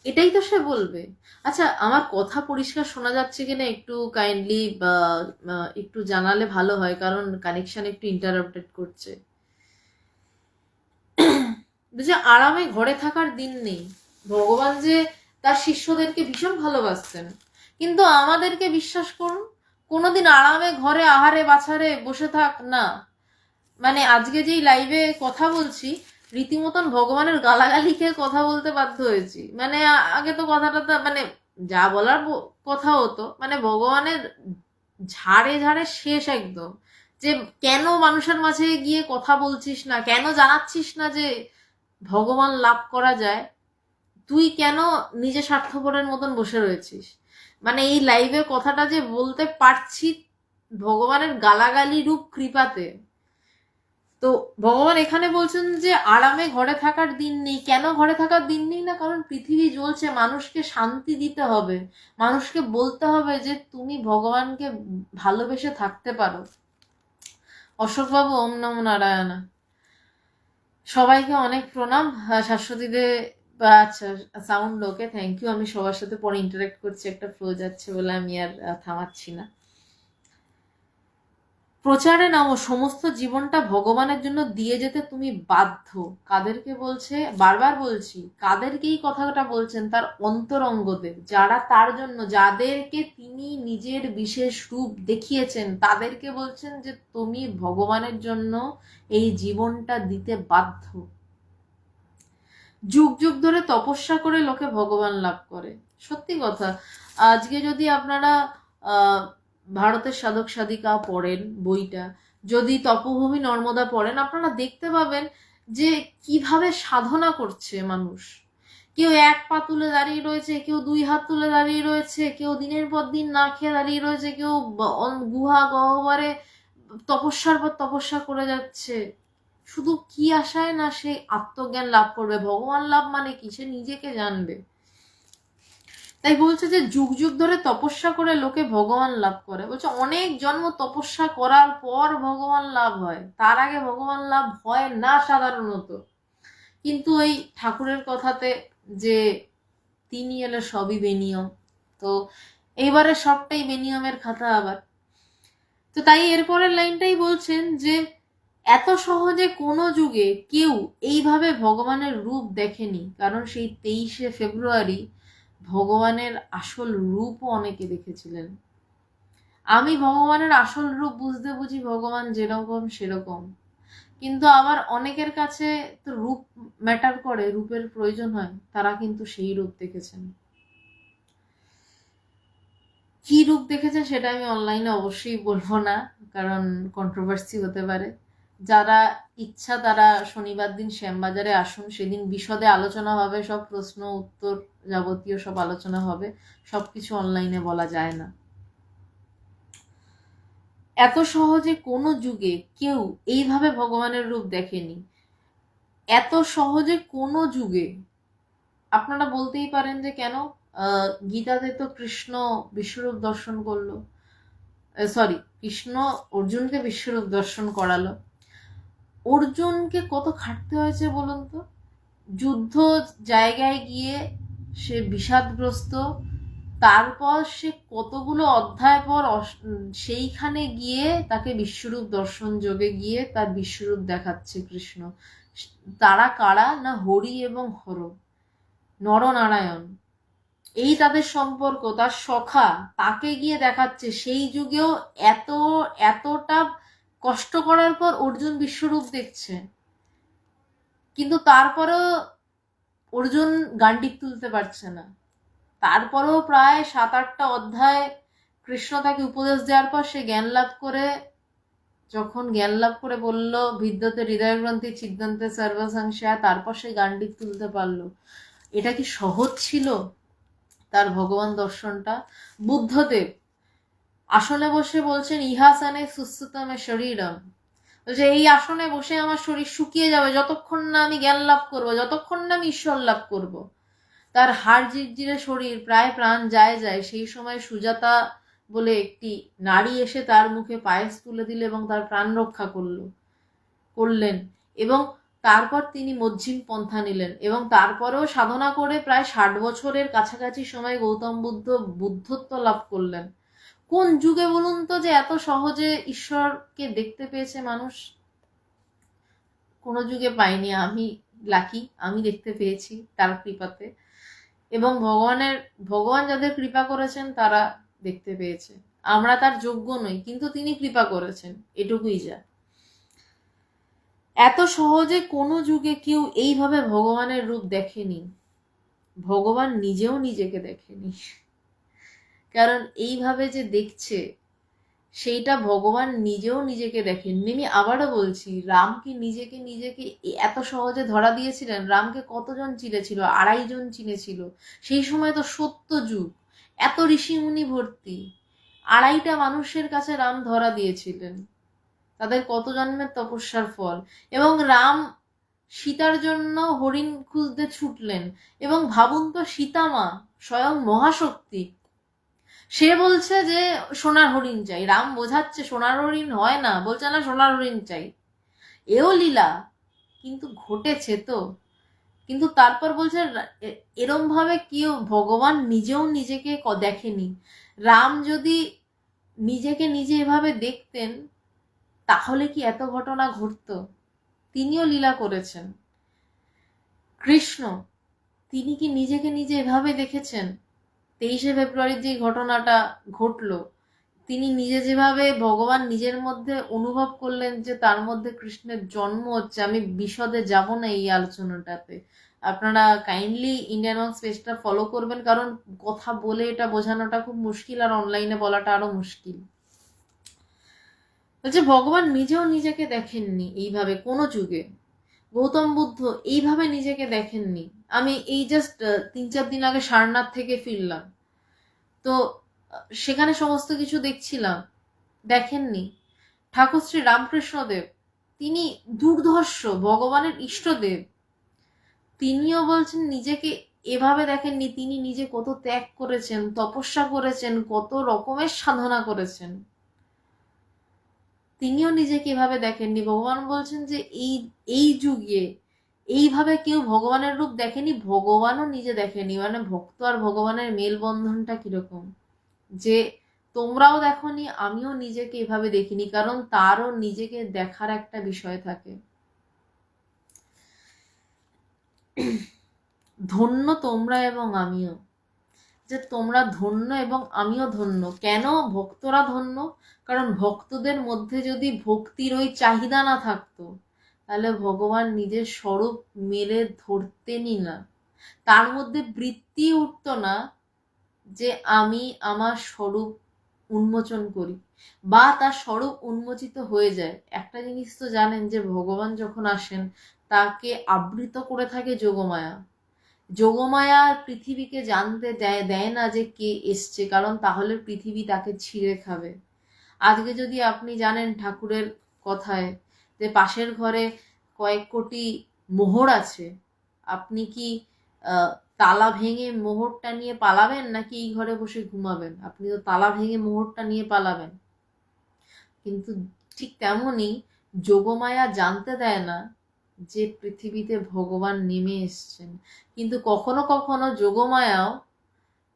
এটাই তো সে বলবে। আচ্ছা, আমার কথা পরিষ্কার শোনা যাচ্ছে কিনা একটু কাইন্ডলি একটু জানালে ভালো হয়, কারণ কানেকশন একটু ইন্টারাপ্টেড করছে। যে আরামে ঘরে থাকার দিন নেই। ভগবান যে তার শিষ্যদেরকে ভীষণ ভালোবাসতেন, কিন্তু আমাদেরকে বিশ্বাস করুন, কোনোদিন আরামে ঘরে আহারে বাছারে বসে থাক না। মানে আজকে যেই লাইভে কথা বলছি, রীতিমতন ভগবানের গালাগালি খেয়ে কথা বলতে বাধ্য হয়েছি। মানে আগে তো কথাটা মানে যা বলার কথা হতো, মানে ভগবানের ঝাড়ে ঝাড়ে শেষ একদম। যে কেন মানুষের মাঝে গিয়ে কথা বলছিস না, কেন জানাচ্ছিস না যে ভগবান লাভ করা যায়, তুই কেন নিজে স্বার্থপরের মতন বসে রয়েছিস। মানে এই লাইভে কথাটা যে বলতে পারছি ভগবানের গালাগালি রূপ কৃপাতে। তো ভগবান এখানে বলছেন যে আরামে ঘরে থাকার দিন নেই। কেন ঘরে থাকার দিন নেই? না, কারণ পৃথিবী জ্বলছে, মানুষকে শান্তি দিতে হবে, মানুষকে বলতে হবে যে তুমি ভগবানকে ভালোবেসে থাকতে পারো। অশোকবাবু, ওম নমো নারায়ণা। সবাইকে অনেক প্রণাম। শাশ্বতীদে আচ্ছা, সাউন্ড ওকে, থ্যাংক ইউ। আমি সবার সাথে পরে ইন্টারেক্ট করছি, একটা ফ্লো যাচ্ছে বলে আমি আর থামাচ্ছি না। প্রচারে নামো, সমস্ত জীবনটা ভগবানের জন্য দিয়ে যেতে তুমি বাধ্য। কাদেরকে বলছে? বারবার বলছি, কাদেরকে এই কথাটা বলছেন? তার অন্তরঙ্গদের, যারা তার জন্য, যাদেরকে তিনি নিজের বিশেষ রূপ দেখিয়েছেন, তাদেরকে বলছেন যে তুমি ভগবানের জন্য এই জীবনটা দিতে বাধ্য। যুগ যুগ ধরে তপস্যা করে লোকে ভগবান লাভ করে। সত্যি কথা। আজকে যদি আপনারা ভারতের সাধক সাধিকা পড়েন বইটা, যদি তপভূমি নর্মদা পড়েন, আপনারা দেখতে পাবেন যে কিভাবে সাধনা করছে মানুষ। কেউ এক পা তুলে দাঁড়িয়ে রয়েছে, কেউ দুই হাত তুলে দাঁড়িয়ে রয়েছে, কেউ দিনের পর দিন না খেয়ে দাঁড়িয়ে রয়েছে, কেউ গুহা গহ্বরে তপস্যার পর তপস্যা করে যাচ্ছে। শুধু কি আশায়? না সে আত্মজ্ঞান লাভ করবে। ভগবান লাভ মানে কি? সে নিজেকে জানবে। তাই বলছে যে যুগ যুগ ধরে তপস্যা করে লোকে ভগবান লাভ করে। বলছে অনেক জন্ম তপস্যা করার পর ভগবান লাভ হয়, তার আগে ভগবান লাভ হয় না সাধারণত। কিন্তু ওই ঠাকুরের কথাতে যে তিনি এলে সবই বেনিয়ম, তো এইবারে সবটাই বেনিয়মের খাতা আবার। তো তাই এরপরের লাইনটাই বলছেন যে এত সহজে কোনো যুগে কেউ এইভাবে ভগবানের রূপ দেখেনি, কারণ সেই 23শে ফেব্রুয়ারি ভগবানের আসল রূপও অনেকে দেখেছিলেন। আমি ভগবানের আসল রূপ বুঝতে বুঝি ভগবান যেরকম সেরকম, কিন্তু আবার অনেকের কাছে তো রূপ ম্যাটার করে, রূপের প্রয়োজন হয়, তারা কিন্তু সেই রূপ দেখেছেন। কি রূপ দেখেছেন সেটা আমি অনলাইনে অবশ্যই বলবো না, কারণ কন্ট্রোভার্সি হতে পারে। যারা ইচ্ছা তারা শনিবার দিন শ্যামবাজারে আসুন, সেদিন বিশদে আলোচনা হবে, সব প্রশ্ন উত্তর যাবতীয় সব আলোচনা হবে। সবকিছু অনলাইনে বলা যায় না। এত সহজে কোনো যুগে কেউ এইভাবে ভগবানের রূপ দেখেনি। এত সহজে কোনো যুগে। আপনারা বলতেই পারেন যে কেন? গীতাতে তো কৃষ্ণ বিশ্বরূপ দর্শন করলো, সরি, কৃষ্ণ অর্জুনকে বিশ্বরূপ দর্শন করালো। অর্জুনকে কত খাটতে হয়েছে বলুন তো। যুদ্ধ জায়গায় গিয়ে সে বিষাদগ্রস্ত, তারপর সে কতগুলো অধ্যায় পর সেইখানে গিয়ে তাকে বিশ্বরূপ দর্শন যোগে গিয়ে তার বিশ্বরূপ দেখাচ্ছে কৃষ্ণ। তারা কারা? না হরি এবং হর, নরনারায়ণ। এই তাদের সম্পর্ক, তার সখা, তাকে গিয়ে দেখাচ্ছে। সেই যুগেও এতটা কষ্ট করার পর অর্জুন বিশ্বরূপ দেখছে, কিন্তু তারপরেও অর্জুন গান্ডিব তুলতে পারছে না। তারপরেও প্রায় 7-8টা অধ্যায় কৃষ্ণ তাকে উপদেশ দেওয়ার পর সে জ্ঞান লাভ করে যখন জ্ঞান লাভ করে বলল বিদ্যতে হৃদয় গ্রন্থি ছিদ্যন্তে সর্বসংশয়া, তারপর সে গান্ডিব তুলতে পারলো। এটা কি সহজ ছিল তার ভগবান দর্শনটা? বুদ্ধদেব আসনে বসে বলছেন ইহাসানে সুস্থতমে শরীরম, বলছে এই আসনে বসে আমার শরীর শুকিয়ে যাবে যতক্ষণ না আমি জ্ঞান লাভ করবো, যতক্ষণ না আমি ঈশ্বর লাভ করব। তার হাড় জিরজিরে শরীর, প্রায় প্রাণ যায় যায়, সেই সময় সুজাতা বলে একটি নারী এসে তার মুখে পায়েস তুলে দিল এবং তার প্রাণ রক্ষা করলেন। এবং তারপর তিনি মধ্যম পন্থা নিলেন এবং তারপরেও সাধনা করে প্রায় 60 বছরের কাছাকাছি সময় গৌতম বুদ্ধ বুদ্ধত্ব লাভ করলেন। কোন যুগে বলুন তো যে এত সহজে ঈশ্বরকে দেখতে পেয়েছে মানুষ? কোনো যুগে পাইনি। লাকি, আমি দেখতে পেয়েছি তার কৃপাতে। এবং ভগবান যাদের কৃপা করেছেন তারা দেখতে পেয়েছে। আমরা তার যোগ্য নই, কিন্তু তিনি কৃপা করেছেন, এটুকুই যা। এত সহজে কোনো যুগে কেউ এইভাবে ভগবানের রূপ দেখেনি। ভগবান নিজেও নিজেকে দেখেনি, কারণ এইভাবে যে দেখছে সেইটা ভগবান নিজেও নিজেকে দেখেননি। আমি আবারও বলছি, রাম কি নিজেকে এত সহজে ধরা দিয়েছিলেন? রামকে কতজন চিনেছিল? 2.5 জন চিনেছিল। সেই সময় তো সত্য যুগ, এত ঋষিমুনি ভর্তি, 2.5টা মানুষের কাছে রাম ধরা দিয়েছিলেন, তাদের কত জন্মের তপস্যার ফল। এবং রাম সীতার জন্য হরিণ খুঁজতে ছুটলেন। এবং ভাবুন তো, সীতামা স্বয়ং মহাশক্তি, সে বলছে যে সোনার হরিণ চাই। রাম বোঝাচ্ছে সোনার হরিণ হয় না, বলছে না সোনার হরিণ চাই। এও লীলা, কিন্তু ঘটেছে তো। কিন্তু তারপর বলছে এরম ভাবে কেউ, ভগবান নিজেও নিজেকে দেখেনি। রাম যদি নিজেকে নিজে এভাবে দেখতেন তাহলে কি এত ঘটনা ঘটতো? তিনিও লীলা করেছেন। কৃষ্ণ, তিনি কি নিজেকে নিজে এভাবে দেখেছেন? 23শে ফেব্রুয়ারির যে ঘটনাটা ঘটলো, তিনি নিজে যেভাবে ভগবান নিজের মধ্যে অনুভব করলেন যে তার মধ্যে কৃষ্ণের জন্ম হচ্ছে। আমি বিশদে যাব না এই আলোচনাটাতে, আপনারা কাইন্ডলি ইন্ডিয়ান ওয়াক পেজটা ফলো করবেন, কারণ কথা বলে এটা বোঝানোটা খুব মুশকিল, আর অনলাইনে বলাটা আরো মুশকিল। বলছে ভগবান নিজেও নিজেকে দেখেননি এইভাবে কোনো যুগে। গৌতম বুদ্ধ এইভাবে নিজেকে দেখেননি। আমি এই জাস্ট 3-4 দিন আগে সারনাথ থেকে ফিরলাম, তো সেখানে সমস্ত কিছু দেখছিলাম, দেখেননি। ঠাকুর শ্রী রামকৃষ্ণদেব, তিনি দুর্ধর্ষ ভগবানের ইষ্টদেব, তিনিও বলছেন নিজেকে এভাবে দেখেননি। তিনি নিজে কত ত্যাগ করেছেন, তপস্যা করেছেন, কত রকমের সাধনা করেছেন, তিনিও নিজেকে এভাবে দেখেননি। ভগবান বলছেন যে এই যুগে এইভাবে কেউ ভগবানের রূপ দেখেনি, ভগবানও নিজে দেখেনি। মানে ভক্ত আর ভগবানের মেলবন্ধনটা কিরকম, যে তোমরাও দেখোনি, আমিও নিজেকে এভাবে দেখিনি, কারণ তারও নিজেকে দেখার একটা বিষয় থাকে। ধন্য তোমরা এবং আমিও, যে তোমরা ধন্য এবং আমিও ধন্য। কেন ভক্তরা ধন্য? কারণ ভক্তদের মধ্যে যদি ভক্তির ওই চাহিদা না থাকতো তাহলে ভগবান নিজের স্বরূপ মেলে ধরতেনই না। তার মধ্যে বৃত্তি উঠতো না যে আমি আমার স্বরূপ উন্মোচন করি, বা তার স্বরূপ উন্মোচিত হয়ে যায়। একটা জিনিস তো জানেন যে ভগবান যখন আসেন তাকে আবৃত করে থাকে যোগমায়া। যোগমায়া পৃথিবীকে জানতে দেয় না যে কে এসছে, কারণ তাহলে পৃথিবী তাকে ছিঁড়ে খাবে। আজকে যদি আপনি জানেন ঠাকুরের কথায় যে পাশের ঘরে কয়েক কোটি মোহর আছে, আপনি কি তালা ভেঙে মোহরটা নিয়ে পালাবেন, নাকি এই ঘরে বসে ঘুমাবেন? আপনি তো তালা ভেঙে মোহরটা নিয়ে পালাবেন। কিন্তু ঠিক তেমনই যোগমায়া জানতে দেয় না যে পৃথিবীতে ভগবান নেমে এসছেন। কিন্তু কখনো কখনো যোগমায়াও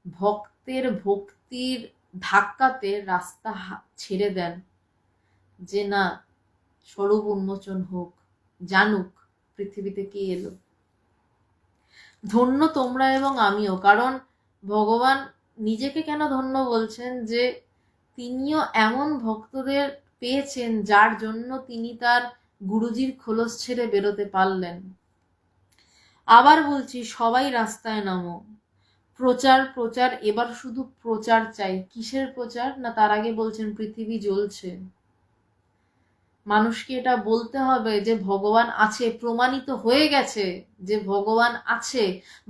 ভক্তের ভক্তির ধাক্কাতে রাস্তা ছেড়ে দেন, যে না, স্বরূপ উন্মোচন হোক, জানুক পৃথিবীতে কে এলো। ধন্য তোমরা এবং আমিও, কারণ ভগবান নিজেকে কেন ধন্য বলছেন? যে তিনিও এমন ভক্তদের পেয়েছেন যার জন্য তিনি তার গুরুজির খোলস ছেড়ে বেরোতে পারলেন। আবার বলছি, সবাই রাস্তায় নামো। প্রচার প্রচার, এবার শুধু প্রচার চাই। কিসের প্রচার? না, তার আগে বলছেন পৃথিবী জ্বলছে, মানুষকে এটা বলতে হবে যে ভগবান আছে, প্রমাণিত হয়ে গেছে যে ভগবান আছে,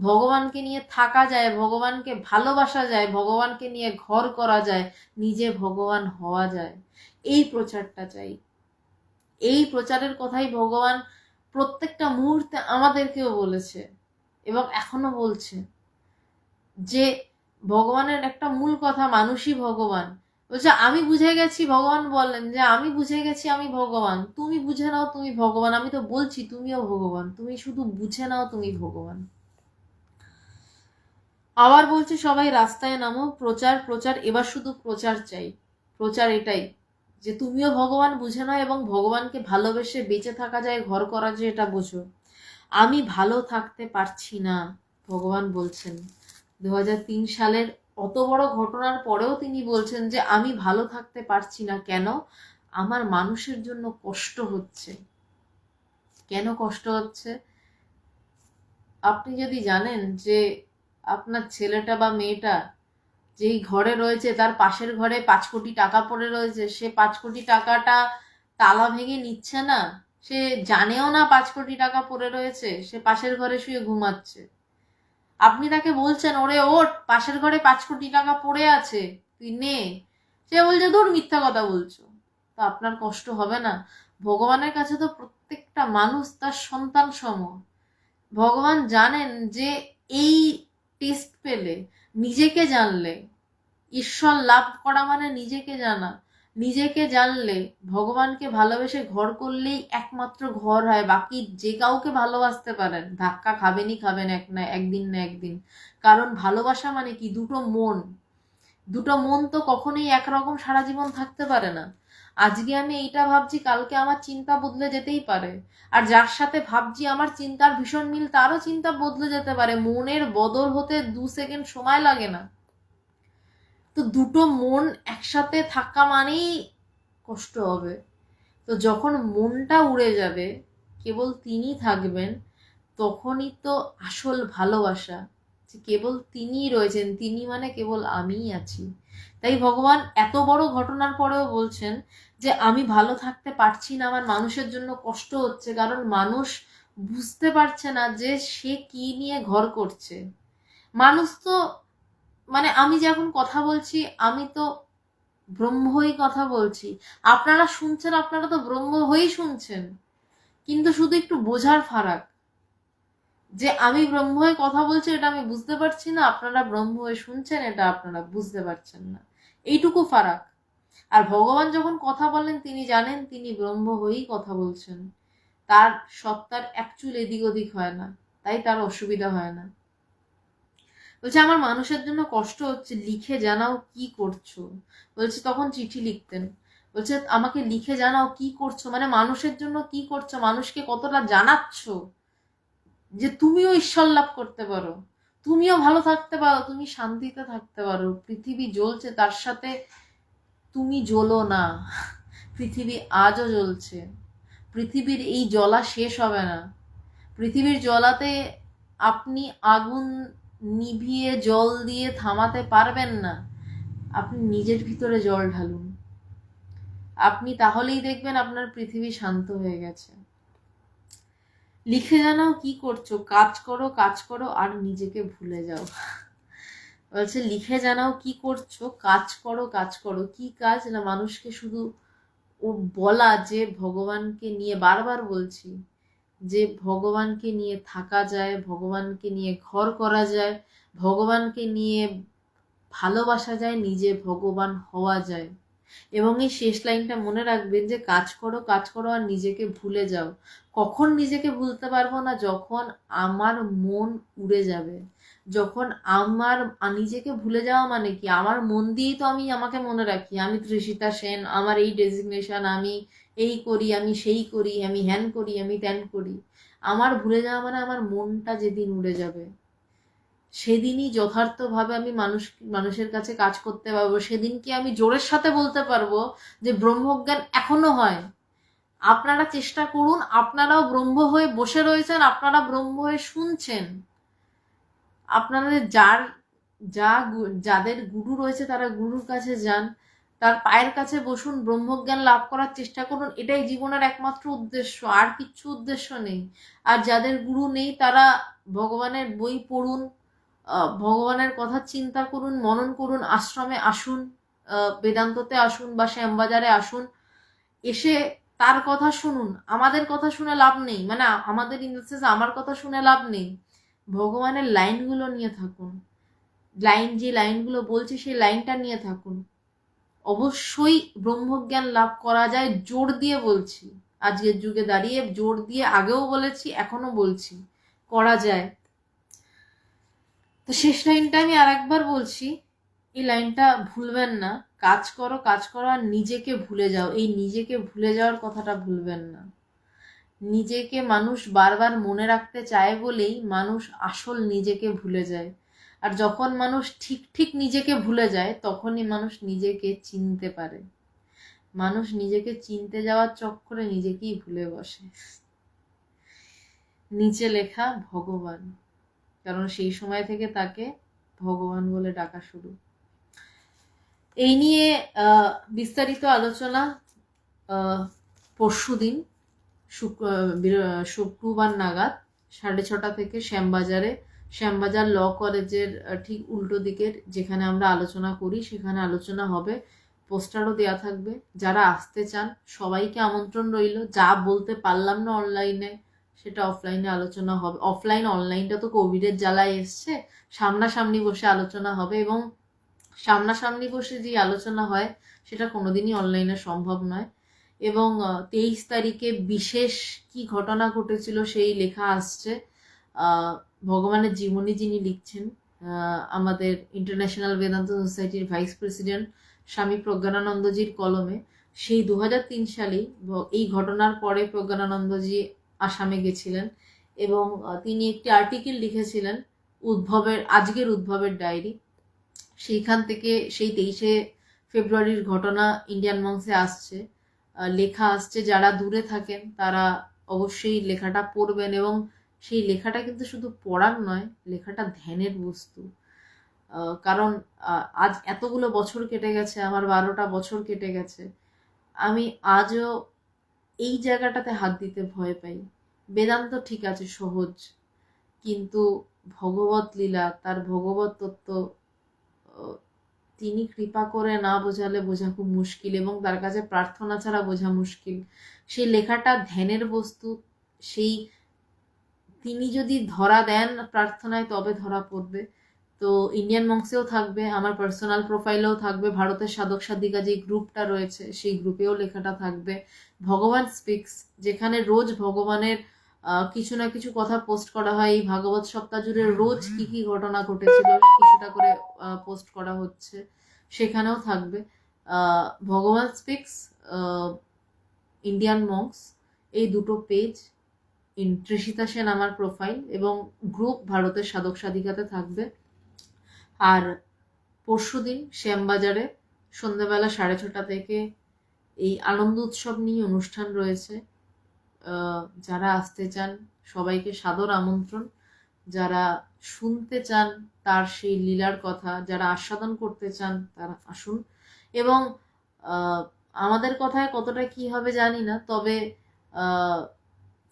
ভগবানকে নিয়ে থাকা যায়, ভগবানকে ভালোবাসা যায়, ভগবানকে নিয়ে ঘর করা যায়, নিজে ভগবান হওয়া যায়। এই প্রচারটা চাই। এই প্রচারের কথাই ভগবান প্রত্যেকটা মুহূর্তে আমাদেরকেও বলেছে এবং এখনো বলছে যে ভগবানের একটা মূল কথা, মানুষই ভগবান। বলছে আমি বুঝে গেছি, ভগবান বললেন যে আমি বুঝে গেছি আমি ভগবান, তুমি বুঝে নাও তুমি ভগবান। আমি তো বলছি তুমিও ভগবান, তুমি শুধু বুঝে নাও তুমি ভগবান। আবার বলছে সবাই রাস্তায় নামো, প্রচার প্রচার, এবার শুধু প্রচার চাই। প্রচার এটাই যে তুমিও ভগবান বুঝে নাও এবং ভগবানকে ভালোবেসে বেঁচে থাকা যায়, ঘর করা যায়, এটা বোঝো। আমি ভালো থাকতে পারছি না, ভগবান বলছেন 2003 সালের অত বড় ঘটনার পরেও তিনি বলছেন যে আমি ভালো থাকতে পারছি না। কেন? আমার মানুষের জন্য কষ্ট হচ্ছে। কেন কষ্ট হচ্ছে? আপনি যদি জানেন যে আপনার ছেলেটা বা মেয়েটা যেই ঘরে রয়েছে তার পাশের ঘরে 5 কোটি টাকা পড়ে রয়েছে, সে 5 কোটি টাকাটা তালা ভেঙে নিচ্ছে না, সে জানেও না 5 কোটি টাকা পড়ে রয়েছে, সে পাশের ঘরে শুয়ে ঘুমাচ্ছে, আপনি তাকে বলছেন ওরে ওঠ, পাশের ঘরে 5 কোটি টাকা পড়ে আছে, তুই নে, সে বলছে ধুর মিথ্যা কথা বলছো। তো আপনার কষ্ট হবে না? ভগবানের কাছে তো প্রত্যেকটা মানুষ তার সন্তান সম। ভগবান জানেন যে এই টেস্ট পেলে, নিজেকে জানলে, ঈশ্বর লাভ করা মানে নিজেকে জানা, নিজেকে জানলে, ভগবানকে ভালোবেসে ঘর করলেই একমাত্র ঘর হয়। বাকি যে কাউকে ভালোবাসতে পারেন, ধাক্কা খাবেনই খাবেন একদিন না একদিন। কারণ ভালোবাসা মানে কি? দুটো মন, দুটো মন তো কখনোই একরকম সারা জীবন থাকতে পারে না। আজকে আমি এইটা ভাবছি, কালকে আমার চিন্তা বদলে যেতেই পারে। আর যার সাথে ভাবছি আমার চিন্তার ভীষণ মিল, তারও চিন্তা বদলে যেতে পারে। মনের বদল হতে 2 সেকেন্ড সময় লাগে না। তো দুটো মন একসাথে থাকা মানেই কষ্ট হবে। তো যখন মনটা উড়ে যাবে, কেবল তিনি থাকবেন, তখনই তো আসল ভালোবাসা, যে কেবল তিনিই রয়েছেন, তিনি মানে কেবল আমিই আছি। তাই ভগবান এত বড় ঘটনার পরেও বলছেন যে আমি ভালো থাকতে পারছি না, আমার মানুষের জন্য কষ্ট হচ্ছে, কারণ মানুষ বুঝতে পারছে না যে সে কি নিয়ে ঘর করছে। মানুষ তো মানে আমি যখন কথা বলছি, আমি তো ব্রহ্ম হয়েই কথা বলছি, আপনারা শুনছেন, আপনারা তো ব্রহ্ম হয়েই শুনছেন, কিন্তু শুধু একটু বোঝার ফারাক, যে আমি ব্রহ্ম হয়ে কথা বলছি এটা আমি বুঝতে পারছি না, আপনারা ব্রহ্ম হয়ে শুনছেন এটা আপনারা বুঝতে পারছেন না, এইটুকু ফারাক। আর ভগবান যখন কথা বলেন তিনি জানেন তিনি ব্রহ্ম হয়েই কথা বলছেন, তার সত্তার এক চুল এদিক ওদিক হয় না, তাই তার অসুবিধা হয় না। বলছে আমার মানুষের জন্য কষ্ট হচ্ছে, লিখে জানাও কি করছো। বলছে তখন চিঠি লিখতেন, বলছে আমাকে লিখে জানাও কি করছো, মানে মানুষের জন্য কি করছো, মানুষকে কতটা জানাচ্ছ যে তুমিও ঈশ্বর লাভ করতে পারো, তুমিও ভালো থাকতে পারো, তুমি শান্তিতে থাকতে পারো। পৃথিবী জ্বলছে, তার সাথে তুমি জ্বলো না। পৃথিবী আজও জ্বলছে, পৃথিবীর এই জ্বলা শেষ হবে না। পৃথিবীর জ্বলাতে আপনি আগুন নিভিয়ে জল দিয়ে থামাতে পারবেন না। আপনি নিজের ভিতরে জল ঢালুন, আপনি তাহলেই দেখবেন আপনার পৃথিবী শান্ত হয়ে গেছে। লিখে জানাও কি করছো, কাজ করো কাজ করো আর নিজেকে ভুলে যাও। বলছে লিখে জানাও কি করছো, কাজ করো কাজ করো। কি কাজ? না মানুষকে শুধু ও বলা যে ভগবানকে নিয়ে, বারবার বলছি যে ভগবানকে নিয়ে থাকা যায়, ভগবানকে নিয়ে ঘর করা যায়, ভগবানকে নিয়ে ভালোবাসা যায়, নিজে ভগবান হওয়া যায়। এবং এই শেষ লাইনটা মনে রাখবেন যে কাজ করো আর নিজেকে ভুলে যাও। কখন নিজেকে ভুলতে পারবো না? যখন আমার মন উড়ে যাবে, যখন আমার নিজেকে ভুলে যাওয়া মানে কি, আমার মন দিয়েই তো আমি আমাকে মনে রাখি, আমি তৃষিতা সেন, আমার এই ডেজিগনেশন, আমি এই করি, আমি সেই করি, আমি হ্যান করি, আমি ত্যান করি। আমার ভুলে যাওয়া মানে আমার মনটা যেদিন উড়ে যাবে, সেদিনই যথার্থভাবে আমি মানুষের কাছে কাজ করতে পারবো। সেদিন কি আমি জোরের সাথে বলতে পারবো যে ব্রহ্মজ্ঞান এখনো হয়। আপনারা চেষ্টা করুন, আপনারাও ব্রহ্ম হয়ে বসে রয়েছেন, আপনারা ব্রহ্ম হয়ে শুনছেন। আপনাদের যাদের গুরু রয়েছে তারা গুরুর কাছে যান, তার পায়ের কাছে বসুন, ব্রহ্মজ্ঞান লাভ করার চেষ্টা করুন, এটাই জীবনের একমাত্র উদ্দেশ্য, আর কিচ্ছু উদ্দেশ্য নেই। আর যাদের গুরু নেই তারা ভগবানের বই পড়ুন, ভগবানের কথা চিন্তা করুন, মনন করুন, আশ্রমে আসুন, বেদান্ততে আসুন বা শ্যামবাজারে আসুন, এসে তার কথা শুনুন। আমাদের কথা শুনে লাভ নেই, মানে আমাদের ইন দ্য সেন্স আমার কথা শুনে লাভ নেই, ভগবানের লাইনগুলো নিয়ে থাকুন, যে লাইনগুলো বলছে সেই লাইনটা নিয়ে থাকুন। অবশ্যই ব্রহ্মজ্ঞান লাভ করা যায়, জোর দিয়ে বলছি, আজকের যুগে দাঁড়িয়ে জোর দিয়ে, আগেও বলেছি এখনো বলছি, করা যায়। তো শেষ লাইনটা আমি আর একবার বলছি, এই লাইনটা ভুলবেন না, কাজ করো কাজ করো আর নিজেকে ভুলে যাও। এই নিজেকে ভুলে যাওয়ার কথাটা ভুলবেন না। নিজেকে মানুষ বারবার মনে রাখতে চায় বলেই মানুষ আসল নিজেকে ভুলে যায়। আর যখন মানুষ ঠিক ঠিক নিজেকে ভুলে যায় তখনই মানুষ নিজেকে চিনতে পারে। মানুষ নিজেকে চিনতে যাওয়ার চক্করে নিজেকেই ভুলে বসে। নিচে লেখা ভগবান, কারণ সেই সময় থেকে তাকে ভগবান বলে ডাকা শুরু। এই নিয়ে বিস্তারিত আলোচনা পরশুদিন শুক্রবার নাগাদ 6:30 থেকে শ্যামবাজার ল কলেজের ঠিক উল্টো দিকের যেখানে আমরা আলোচনা করি সেখানে আলোচনা হবে। পোস্টারও দেয়া থাকবে। যারা আসতে চান সবাইকে আমন্ত্রণ রইল। যা বলতে পারলাম না অনলাইনে সেটা অফলাইনে আলোচনা হবে। অফলাইন অনলাইনটা তো কোভিডের জ্বালায় এসছে, সামনাসামনি বসে আলোচনা হবে, এবং সামনাসামনি বসে যে আলোচনা হয় সেটা কোনোদিনই অনলাইনে সম্ভব নয়। এবং 23 তারিখে বিশেষ কি ঘটনা ঘটেছিল সেই লেখা আসছে। ভগবানের জীবনী যিনি লিখছেন, আমাদের ইন্টারন্যাশনাল বেদান্ত সোসাইটির ভাইস প্রেসিডেন্ট স্বামী প্রজ্ঞানানন্দজির কলমে। সেই 2003 সালেই এই ঘটনার পরে প্রজ্ঞানানন্দজি আসামে গেছিলেন এবং তিনি একটি আর্টিকেল লিখেছিলেন আজকের উদ্ভবের ডায়েরি। সেইখান থেকে সেই 23শে ফেব্রুয়ারির ঘটনা ইন্ডিয়ান মংসে আসছে, লেখা আসছে। যারা দূরে থাকেন তারা অবশ্যই লেখাটা পড়বেন, এবং সেই লেখাটা কিন্তু শুধু পড়ার নয়, লেখাটা ধ্যানের বস্তু। কারণ আজ এতগুলো বছর কেটে গেছে, আমার 12টা বছর কেটে গেছে, আমি আজও এই জায়গাটাতে হাত দিতে ভয় পাই। বেদান্ত ঠিক আছে সহজ, কিন্তু ভগবত লীলা, তার ভগবত তত্ত্ব তিনি কৃপা করে না বোঝালে বোঝা খুব মুশকিল, এবং তার কাছে প্রার্থনা ছাড়া বোঝা মুশকিল। সেই লেখাটা ধ্যানের বস্তু, সেই তিনি যদি ধরা দেন প্রার্থনায় তবে ধরা পড়বে। তো ইন্ডিয়ান মংসেও থাকবে, আমার পার্সোনাল প্রোফাইলেও থাকবে, ভারতের সাধক সাধিকা যে গ্রুপটা রয়েছে সেই গ্রুপেও লেখাটা থাকবে। ভগবান স্পিক্স, যেখানে রোজ ভগবানের কিছু না কিছু কথা পোস্ট করা হয়। এই ভাগবত সপ্তাহ জুড়ে রোজ কি কি ঘটনা ঘটেছিল কিছুটা করে পোস্ট করা হচ্ছে, সেখানেও থাকবে। ভগবান স্পিক্স, ইন্ডিয়ান মংস, এই দুটো পেজ, তৃষিতা সেন আমার প্রোফাইল, এবং গ্রুপ ভারতের সাধক সাধিকাতে থাকবে। আর পরশুদিন শ্যামবাজারে সন্ধ্যাবেলা 6:30 থেকে এই আনন্দ উৎসব নিয়ে অনুষ্ঠান রয়েছে। যারা আসতে চান সবাইকে সাদর আমন্ত্রণ। যারা শুনতে চান তার সেই লীলার কথা, যারা আস্বাদন করতে চান তারা আসুন। এবং আমাদের কথায় কতটা কি হবে জানি না, তবে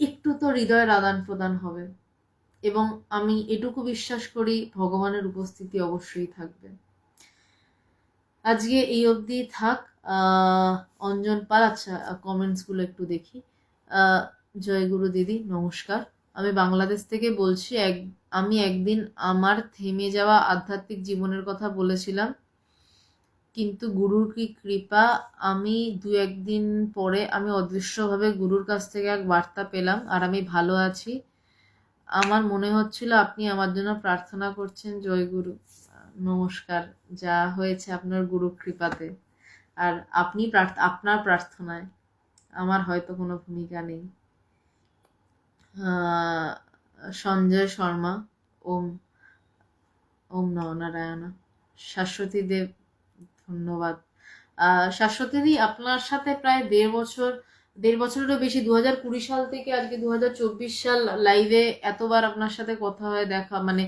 একটু তো হৃদয়ের আদান প্রদান হবে, এবং আমি এটুকু বিশ্বাস করি ভগবানের উপস্থিতি অবশ্যই থাকবে। আজকে এই অবধি থাক। অঞ্জন পাল, আচ্ছা কমেন্টসগুলো একটু দেখি। জয় গুরু দিদি, নমস্কার। আমি বাংলাদেশ থেকে বলছি। আমি একদিন আমার থেমে যাওয়া আধ্যাত্মিক জীবনের কথা বলেছিলাম, কিন্তু গুরুর কি কৃপা আমি 2-1 দিন পরে আমি অদৃশ্যভাবে গুরুর কাছ থেকে এক বার্তা পেলাম, আর আমি ভালো আছি। আমার মনে হচ্ছিল আপনি আমার জন্য প্রার্থনা করছেন। জয় গুরু। নমস্কার। যা হয়েছে আপনার গুরুর কৃপাতে, আর আপনি আপনার প্রার্থনায়, আমার হয়তো কোনো ভূমিকা নেই। সঞ্জয় শর্মা, ওম ওম নরনারায়ণা। শাশ্বতী দেব, ধন্যবাদ। শাশ্বতীদি, আপনার সাথে প্রায় 1.5 বছরেরও বেশি, 2020 সাল থেকে আজকে 2024 সাল লাইভে এতবার আপনার সাথে কথা হয়, দেখা, মানে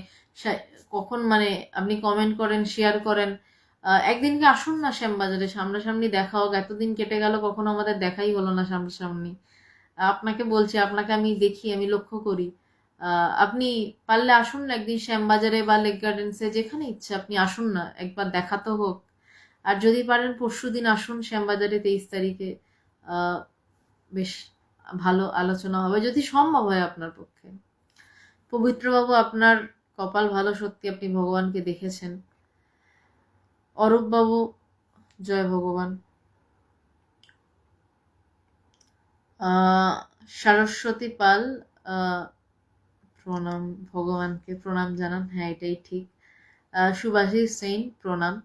কখন, মানে আপনি কমেন্ট করেন, শেয়ার করেন, একদিনকে আসুন না শ্যামবাজারে, সামনাসামনি দেখা হোক। এতদিন কেটে গেল, কখনো আমাদের দেখাই হলো না সামনাসামনি। আপনাকে বলছি, আপনাকে আমি দেখি, আমি লক্ষ্য করি। আপনি পারলে আসুন না একদিন শ্যামবাজারে বা লেক গার্ডেন্সে, যেখানে ইচ্ছা আপনি আসুন না, একবার দেখা তো হোক। আর যদি পারেন পরশুদিন আসুন শ্যামবাজারে, 23 তারিখে। আহ, বেশ ভালো আলোচনা হবে, যদি সম্ভব হয় আপনার পক্ষে। পবিত্রবাবু, আপনার কপাল ভালো, সত্যি আপনি ভগবানকে দেখেছেন। অরূপবাবু, জয় ভগবান। সরস্বতী পাল, প্রণাম, ভগবানকে প্রণাম জানান। হ্যাঁ, এটাই ঠিক। সুভাষিস সেন, প্রণাম।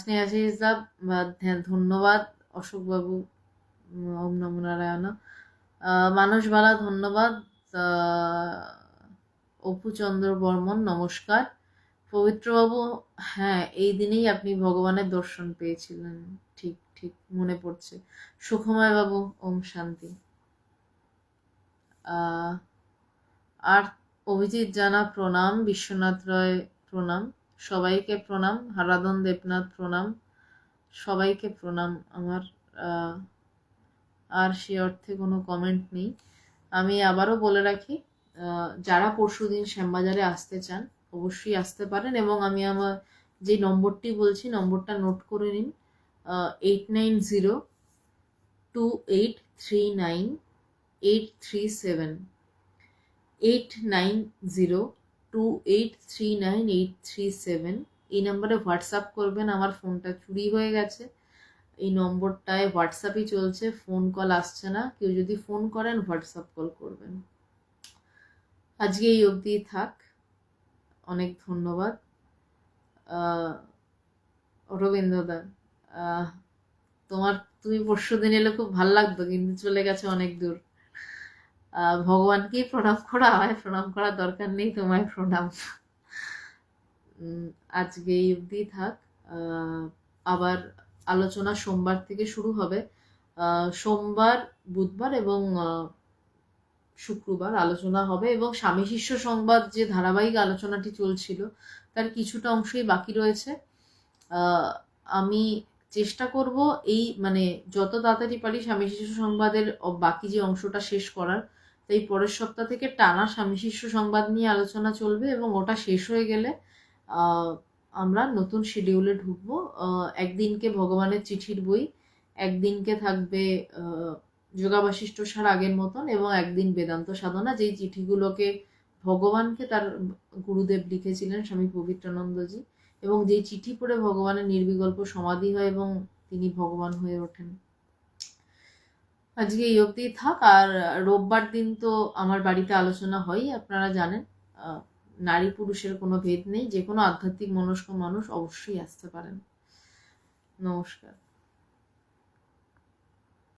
স্নেহাশিস দা, ধন্যবাদ। অশোকবাবু, ওম নমো নারায়ণ। মানস বালা, ধন্যবাদ। অপুচন্দ্র বর্মন, নমস্কার। পবিত্রবাবু, হ্যাঁ, এই দিনেই আপনি ভগবানের দর্শন পেয়েছিলেন, ঠিক ঠিক মনে পড়ছে। সুখময় বাবু, ওম শান্তি। আর অভিজিৎ জানা, প্রণাম। বিশ্বনাথ রয়, প্রণাম। সবাইকে প্রণাম। হারাধন দেবনাথ, প্রণাম। সবাইকে প্রণাম আমার। আর সে অর্থে কোনো কমেন্ট নেই। আমি আবারও বলে রাখি, যারা পরশুদিন শ্যামবাজারে আসতে চান অবশ্যই আসতে পারেন, এবং আমি আমার যে নম্বরটি বলছি নম্বরটা নোট করে নিন। 8902839837, 8902839837। এই নাম্বারে হোয়াটসঅ্যাপ করবেন। আমার ফোনটা চুরি হয়ে গেছে, এই নম্বরটায় হোয়াটসঅ্যাপই চলছে, ফোন কল আসছে না। কেউ যদি ফোন করেন হোয়াটসঅ্যাপ কল করবেন। আজকে এই অবধি থাক, অনেক ধন্যবাদ। অরবিন্দদা, তুমি পরশুদিন এলে খুব ভাল লাগতো, কিন্তু চলে গেছে অনেক দূর। ভগবানকেই প্রণাম করা হয়, প্রণাম করার দরকার নেই, তোমায় প্রণাম। আজকে এই অবধি থাক। আবার আলোচনা সোমবার থেকে শুরু হবে। সোমবার, বুধবার এবং শুক্রবার আলোচনা হবে, এবং স্বামী শিষ্য সংবাদ যে ধারাবাহিক আলোচনাটি চলছিল তার কিছুটা অংশই বাকি রয়েছে। আমি চেষ্টা করব এই যত তাড়াতাড়ি পারি স্বামী শিষ্য সংবাদের বাকি যে অংশটা শেষ করার। তাই পরের সপ্তাহ থেকে টানা স্বামী শিষ্য সংবাদ নিয়ে আলোচনা চলবে, এবং ওটা শেষ হয়ে গেলে আমরা নতুন শিডিউলে ঢুকবো। একদিনকে ভগবানের চিঠির বই, একদিনকে থাকবে যোগাবাশিষ্ট সার আগের মতন, এবং একদিন বেদান্ত সাধনা, যেই চিঠিগুলোকে ভগবানকে তার গুরুদেব লিখেছিলেন স্বামী পবিত্রানন্দজি, এবং যেই চিঠি পড়ে ভগবানের নির্বিকল্প সমাধি হয় এবং তিনি ভগবান হয়ে ওঠেন। আজকে এই অবধি থাক। আর রোববার দিন তো আমার বাড়িতে আলোচনা হয়, আপনারা জানেন। নারী পুরুষের কোনো ভেদ নেই, যে কোনো আধ্যাত্মিক মনস্ক মানুষ অবশ্যই আসতে পারেন। নমস্কার।